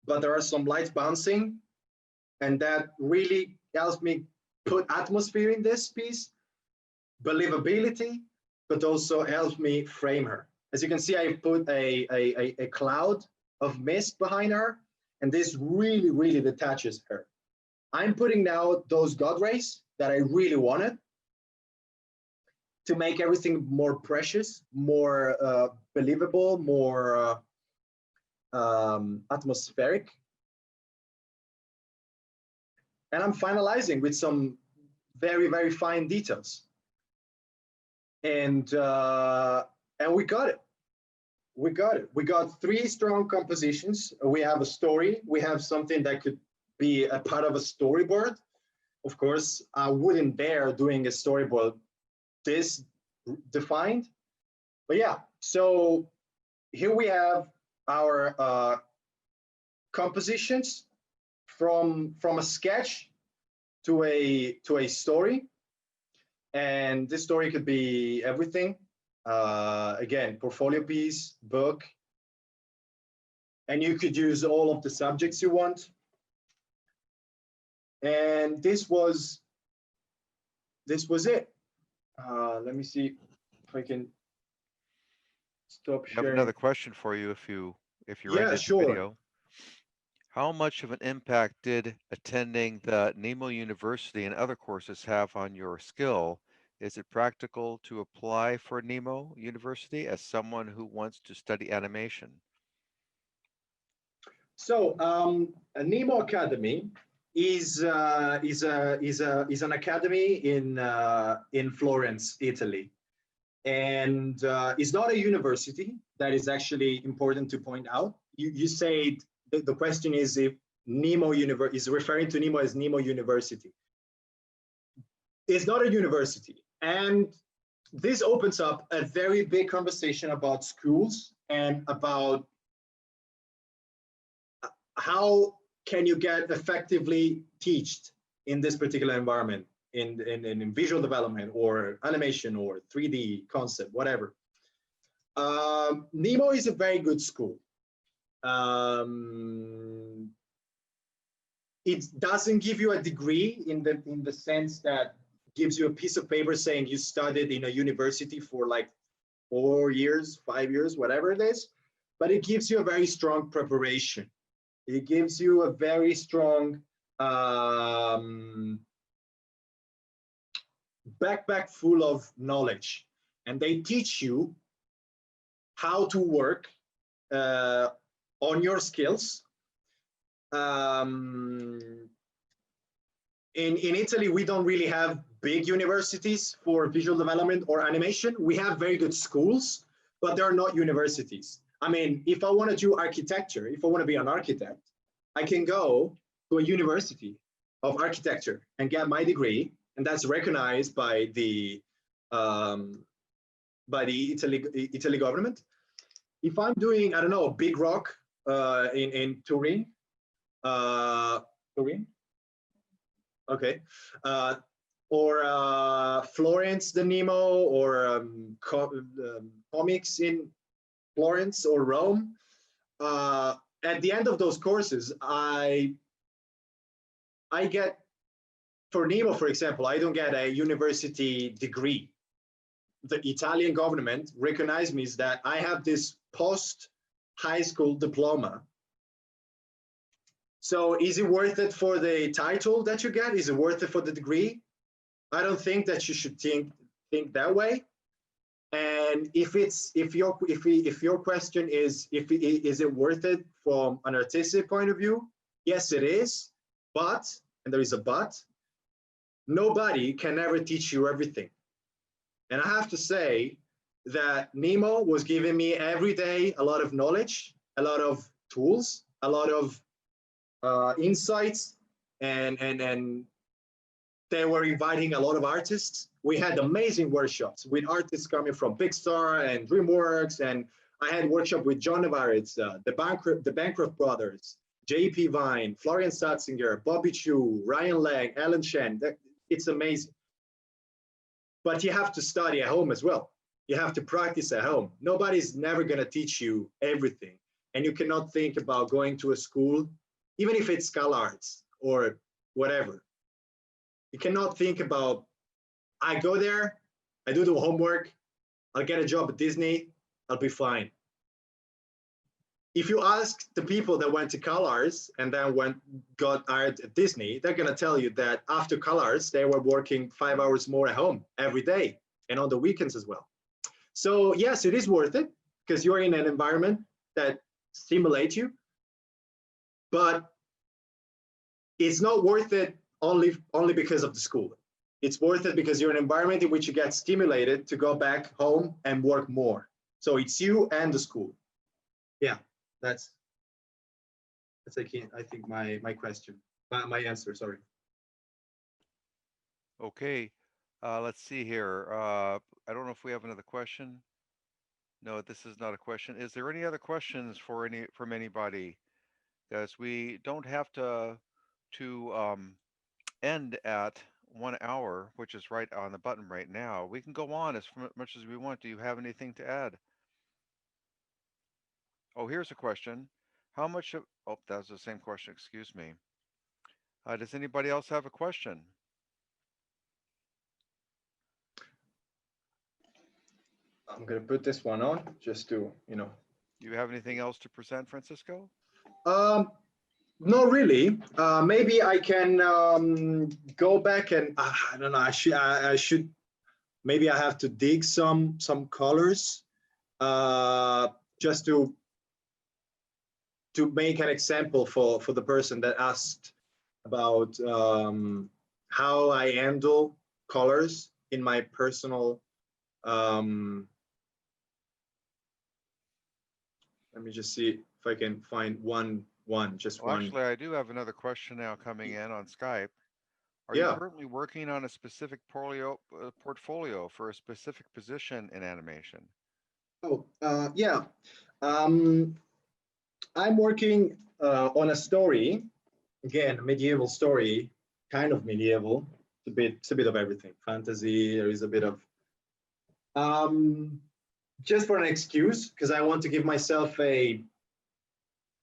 but there are some lights bouncing, and that really helps me put atmosphere in this piece, believability, but also helps me frame her. As you can see, I put a cloud of mist behind her, and this really, really detaches her. I'm putting now those God rays that I really wanted to make everything more precious, more believable, more atmospheric. And I'm finalizing with some very, very fine details. And we got it. We got it. We got 3 strong compositions. We have a story. We have something that could be a part of a storyboard. Of course, I wouldn't dare doing a storyboard this defined. But yeah, so here we have our compositions from a sketch to a story. And this story could be everything. Again, portfolio piece, book, and you could use all of the subjects you want. And this was it. Let me see if I can stop I sharing. have another question for you if you're Yeah, ready to sure. video. How much of an impact did attending the Nemo University and other courses have on your skill? Is it practical to apply for Nemo University as someone who wants to study animation? So a Nemo Academy is an academy in Florence, Italy, and it's not a university. That is actually important to point out. You said the question is if Nemo is referring to Nemo as Nemo University. It's not a university, and this opens up a very big conversation about schools and about how can you get effectively taught in this particular environment, in visual development or animation or 3D concept, whatever. Nemo is a very good school. It doesn't give you a degree in the sense that gives you a piece of paper saying you studied in a university for like 4 years, 5 years, whatever it is, but it gives you a very strong preparation. It gives you a very strong backpack full of knowledge, and they teach you how to work on your skills. In Italy, we don't really have big universities for visual development or animation. We have very good schools, but they're not universities. I mean, if I want to do architecture, if I want to be an architect, I can go to a university of architecture and get my degree, and that's recognized um, by the Italy government. If I'm doing, I don't know, Big Rock in Turin, Turin, okay, or Florence the Nemo, or comics in Florence or Rome. At the end of those courses, I get, for Nemo, for example, I don't get a university degree. The Italian government recognized me as that I have this post high school diploma. So is it worth it for the title that you get? Is it worth it for the degree? I don't think that you should think that way. And if your question is is it worth it from an artistic point of view? Yes, it is. But, and there is a but, nobody can ever teach you everything. And I have to say that Nemo was giving me every day a lot of knowledge, a lot of tools, a lot of insights, and they were inviting a lot of artists. We had amazing workshops with artists coming from Pixar and DreamWorks, and I had workshop with John Navarrete, the Bancroft brothers, J.P. Vine, Florian Satzinger, Bobby Chu, Ryan Lang, Alan Shen. It's amazing. But you have to study at home as well. You have to practice at home. Nobody's never going to teach you everything. And you cannot think about going to a school, even if it's CalArts or whatever. You cannot think about, I go there, I do the homework, I'll get a job at Disney, I'll be fine. If you ask the people that went to CalArts and then got hired at Disney, they're gonna tell you that after CalArts, they were working 5 hours more at home every day and on the weekends as well. So yes, it is worth it because you're in an environment that stimulates you, but it's not worth it only because of the school. It's worth it because you're in an environment in which you get stimulated to go back home and work more. So it's you and the school. Yeah, that's I think my question, my answer, sorry. Okay, let's see here. I don't know if we have another question. No, this is not a question. Is there any other questions from anybody? As we don't have to end at 1 hour, which is right on the button right now. We can go on as much as we want. Do you have anything to add? Oh, here's a question. How much of, oh, that was the same question, excuse me. Does anybody else have a question? I'm gonna put this one on just to, Do you have anything else to present, Francisco? Not really. Maybe I can go back and I don't know. I should. Maybe I have to dig some colors, just to make an example for the person that asked about how I handle colors in my personal. Let me just see if I can find one. Just Well, one. actually, I do have another question now coming in on Skype. Are you Yeah. currently working on a specific portfolio for a specific position in animation? Oh, yeah. I'm working on a story, again, a medieval story, kind of medieval. It's a bit of everything. Fantasy. There is a bit of just for an excuse, because I want to give myself a.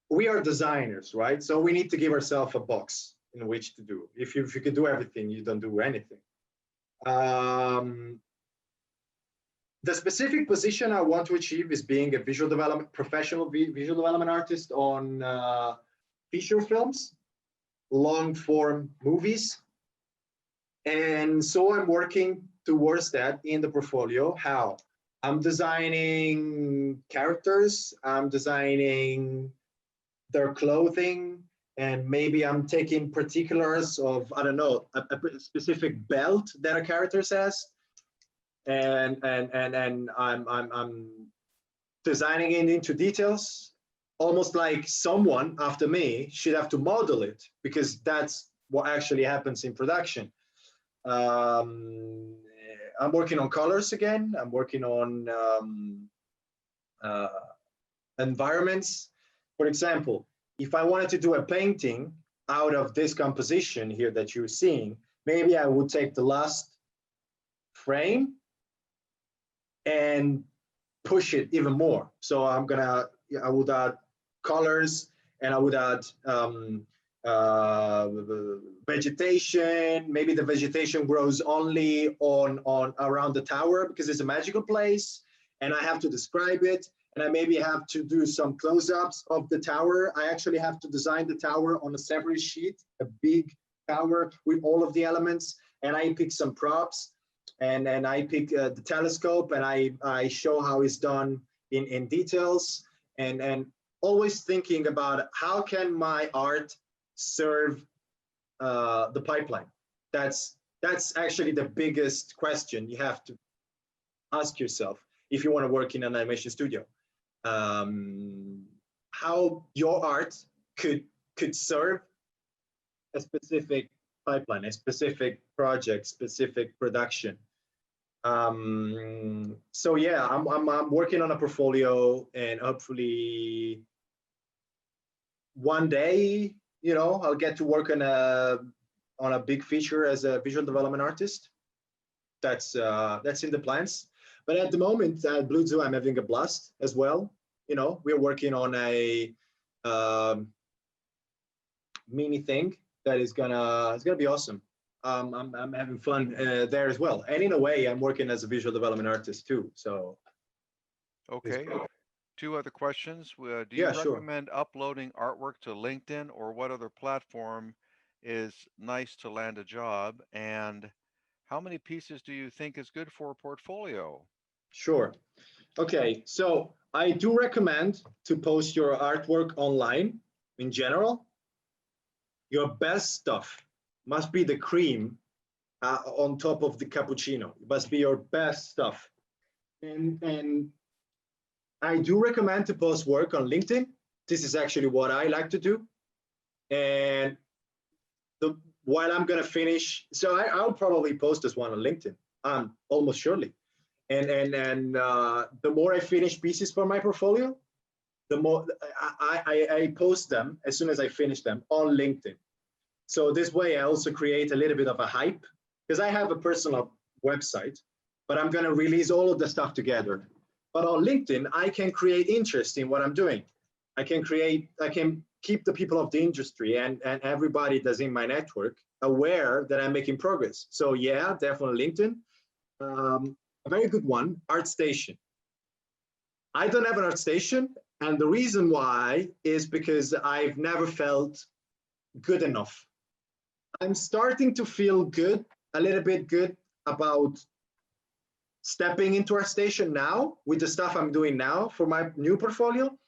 We are designers, right? So we need to give ourselves a box in which to do. If you can do everything, you don't do anything. The specific position I want to achieve is being a professional visual development artist on feature films, long form movies. And so I'm working towards that in the portfolio. How? I'm designing characters, I'm designing their clothing, and maybe I'm taking particulars of, I don't know, a specific belt that a character has. And I'm designing it into details, almost like someone after me should have to model it, because that's what actually happens in production. Um, I'm working on colors again. I'm working on uh, environments. For example, if I wanted to do a painting out of this composition here that you're seeing, maybe I would take the last frame and push it even more. So I would add colors, and I would add uh, vegetation. Maybe the vegetation grows only on around the tower because it's a magical place, and I have to describe it. And I maybe have to do some close-ups of the tower. I actually have to design the tower on a separate sheet, a big tower with all of the elements, and I pick some props, and I pick the telescope, and I show how it's done in details, and always thinking about how can my art serve the pipeline. That's actually the biggest question you have to ask yourself if you want to work in an animation studio. How your art could serve a specific pipeline, a specific project, specific production. So yeah, I'm working on a portfolio, and hopefully one day, I'll get to work on a big feature as a visual development artist. That's in the plans. But at the moment at Blue Zoo, I'm having a blast as well. We're working on a mini thing that is it's gonna be awesome. I'm having fun there as well. And in a way, I'm working as a visual development artist too. So Okay. Two other questions. Do you yeah, sure. recommend uploading artwork to LinkedIn, or what other platform is nice to land a job? And how many pieces do you think is good for a portfolio? Sure. Okay, so I do recommend to post your artwork online in general. Your best stuff must be the cream on top of the cappuccino. It must be your best stuff. And I do recommend to post work on LinkedIn. This is actually what I like to do. And while I'm gonna finish, so I'll probably post this one on LinkedIn, almost surely. And the more I finish pieces for my portfolio, the more I post them as soon as I finish them on LinkedIn. So this way I also create a little bit of a hype, because I have a personal website, but I'm gonna release all of the stuff together. But on LinkedIn, I can create interest in what I'm doing. I can keep the people of the industry and everybody that's in my network aware that I'm making progress. So yeah, definitely LinkedIn. A very good one, ArtStation. I don't have an ArtStation, and the reason why is because I've never felt good enough. I'm starting to feel good, a little bit good about stepping into ArtStation now with the stuff I'm doing now for my new portfolio.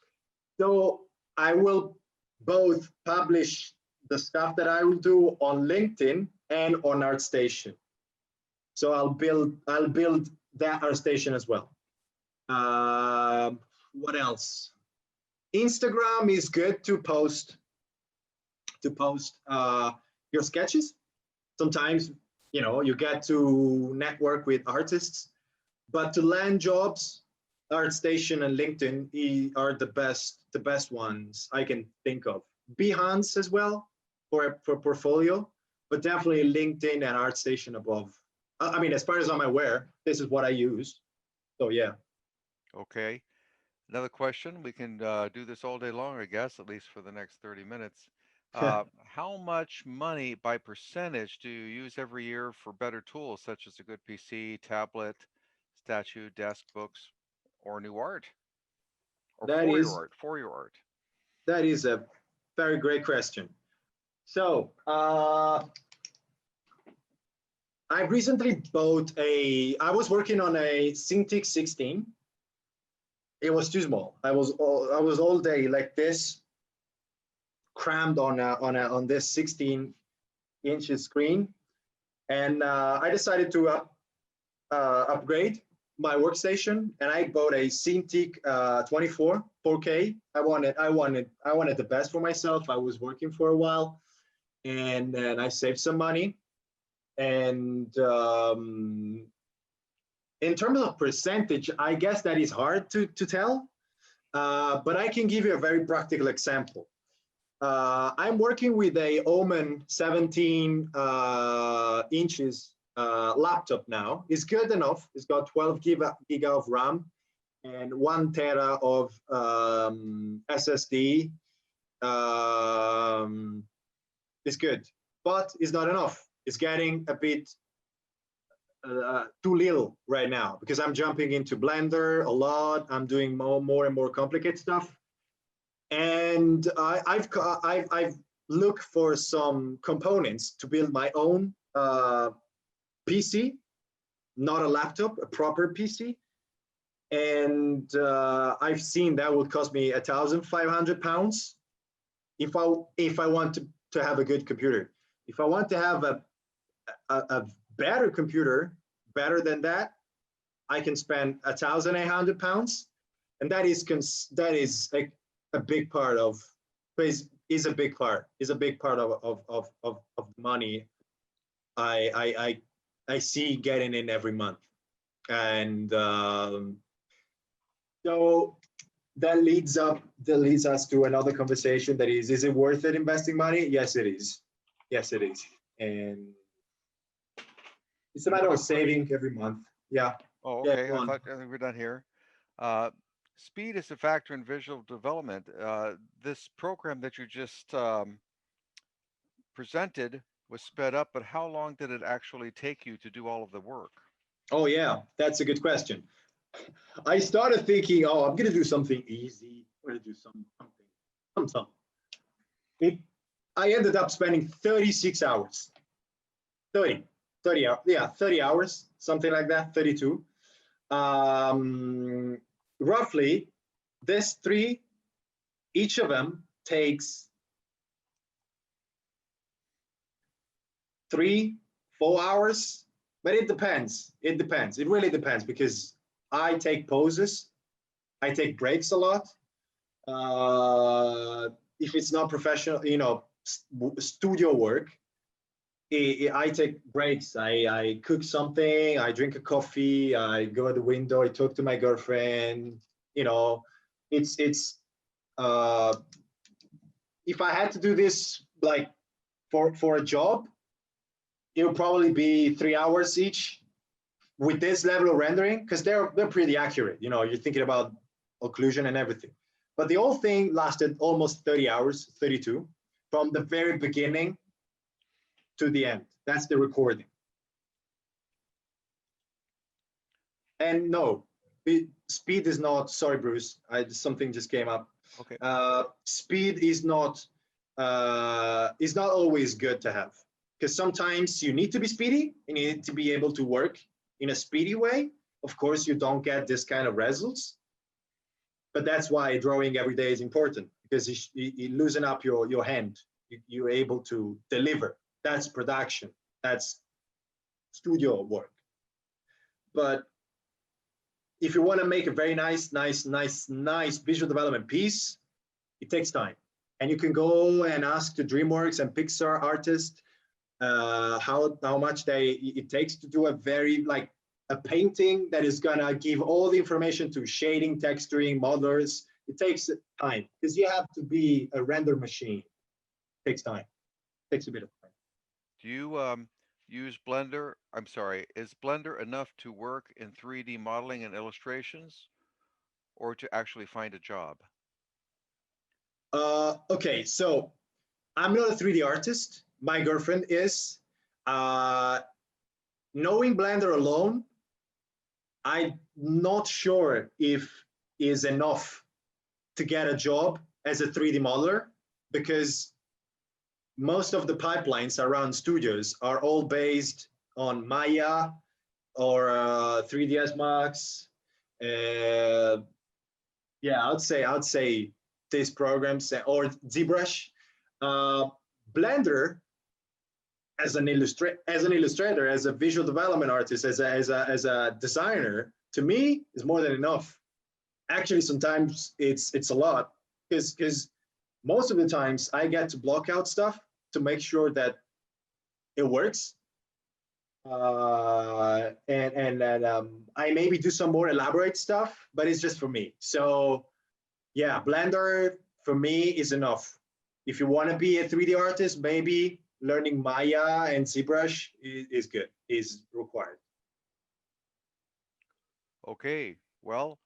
So I will both publish the stuff that I will do on LinkedIn and on ArtStation. So I'll build that ArtStation as well. What else? Instagram is good to post your sketches. Sometimes you get to network with artists, but to land jobs, ArtStation and LinkedIn are the best ones I can think of. Behance as well for portfolio, but definitely LinkedIn and ArtStation above. I mean, as far as I'm aware, this is what I use. So yeah. Okay. Another question. We can do this all day long, I guess, at least for the next 30 minutes. How much money by percentage do you use every year for better tools such as a good PC, tablet, statue, desk, books, or new art, or that for your is art, for your art? that is a very great question. So I recently I was working on a Cintiq 16. It was too small. I was all day like this, crammed on this 16 inches screen, and I decided to upgrade my workstation and I bought a Cintiq 24 4K. I wanted the best for myself. I was working for a while, and then I saved some money. And in terms of percentage, I guess that is hard to tell. But I can give you a very practical example. I'm working with a Omen 17 inches laptop now. It's good enough. It's got 12 giga of RAM and 1 tera of SSD. It's good, but it's not enough. It's getting a bit too little right now because I'm jumping into Blender a lot. I'm doing more and more complicated stuff. And I've looked for some components to build my own PC, not a laptop, a proper PC. And I've seen that would cost me £1,500 if I want to have a good computer. If I want to have a better computer, better than that, I can spend £1,800, and that is a big part of is a big part of money I see getting in every month. And so that leads us to another conversation, that is it worth it investing money? Yes, it is. Yes, it is. And it's a matter of saving every month. Yeah. Oh, Yeah, okay. go on. I think we're done here. Speed is a factor in visual development. This program that you just presented was sped up, but how long did it actually take you to do all of the work? Oh yeah, that's a good question. I started thinking, oh, I'm gonna do something easy. I'm gonna do something. I ended up spending 36 hours. 30 hours. Yeah, 30 hours, something like that, 32. Roughly, this three, each of them takes 3-4 hours, but it depends. It depends. It really depends because I take pauses, I take breaks a lot. If it's not professional, studio work, I take breaks. I cook something, I drink a coffee, I go at the window, I talk to my girlfriend. It's if I had to do this like for a job, it would probably be 3 hours each with this level of rendering, because they're pretty accurate. You're thinking about occlusion and everything. But the whole thing lasted almost 30 hours, 32, from the very beginning to the end. That's the recording. And no, speed is not, sorry, Bruce, something just came up. Okay. Speed is not always good to have, because sometimes you need to be speedy and you need to be able to work in a speedy way. Of course, you don't get this kind of results, but that's why drawing every day is important, because you loosen up your hand. You're able to deliver. That's production. That's studio work. But if you want to make a very nice visual development piece, it takes time. And you can go and ask the DreamWorks and Pixar artists how much it takes to do a very a painting that is gonna give all the information to shading, texturing, modelers. It takes time because you have to be a render machine. It takes time. It takes a bit of time. Do you use Blender? I'm sorry, is Blender enough to work in 3D modeling and illustrations, or to actually find a job? Okay, so I'm not a 3D artist. My girlfriend is. Knowing Blender alone, I'm not sure if is enough to get a job as a 3D modeler, because most of the pipelines around studios are all based on Maya or 3ds Max. Yeah, I'd say these programs or ZBrush. Blender as an illustrator, as a visual development artist, as a designer, to me is more than enough. Actually, sometimes it's a lot because most of the times I get to block out stuff to make sure that it works. And I maybe do some more elaborate stuff, but it's just for me. So yeah, Blender for me is enough. If you want to be a 3D artist, maybe learning Maya and ZBrush is good, is required. Okay, well,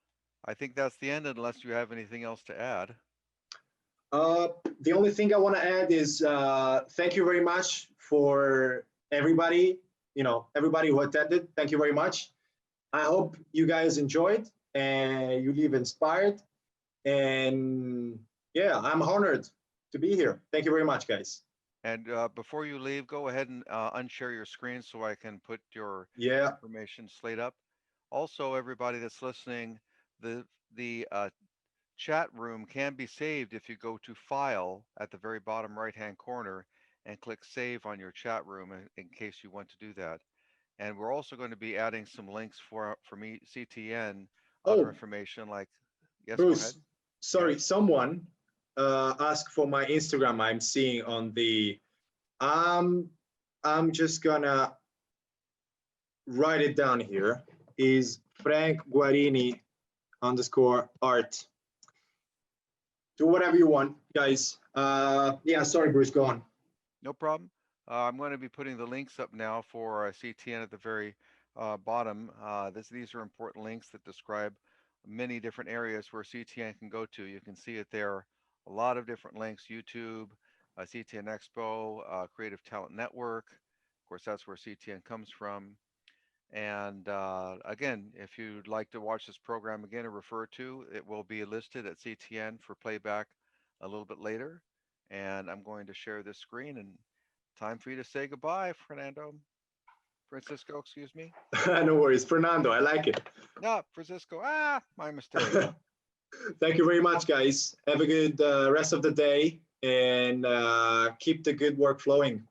I think that's the end unless you have anything else to add. Uh, the only thing I want to add is thank you very much for everybody, everybody who attended. Thank you very much. I hope you guys enjoyed and you leave inspired. And yeah, I'm honored to be here. Thank you very much, guys. And before you leave, go ahead and unshare your screen so I can put your Yeah. information slate up. Also, everybody that's listening, the chat room can be saved if you go to File at the very bottom right-hand corner and click Save on your chat room in case you want to do that. And we're also going to be adding some links for me, CTN, other Oh, information like, yes, go ahead. Bruce, Yes. sorry, someone asked for my Instagram. I'm seeing on the. Um, I'm just gonna write it down here. Is Frank Guarini underscore art. Do whatever you want, guys. Yeah, sorry, Bruce, go on. No problem. I'm going to be putting the links up now for CTN at the very bottom. These are important links that describe many different areas where CTN can go to. You can see it there. A lot of different links: YouTube, CTN Expo, Creative Talent Network. Of course, that's where CTN comes from. And again, if you'd like to watch this program again or refer to, it will be listed at CTN for playback a little bit later. And I'm going to share this screen and time for you to say goodbye, Francisco, excuse me. No worries, Fernando. I like it. No, Francisco. Ah, my mistake. Thank you very much, guys. Have a good rest of the day and keep the good work flowing.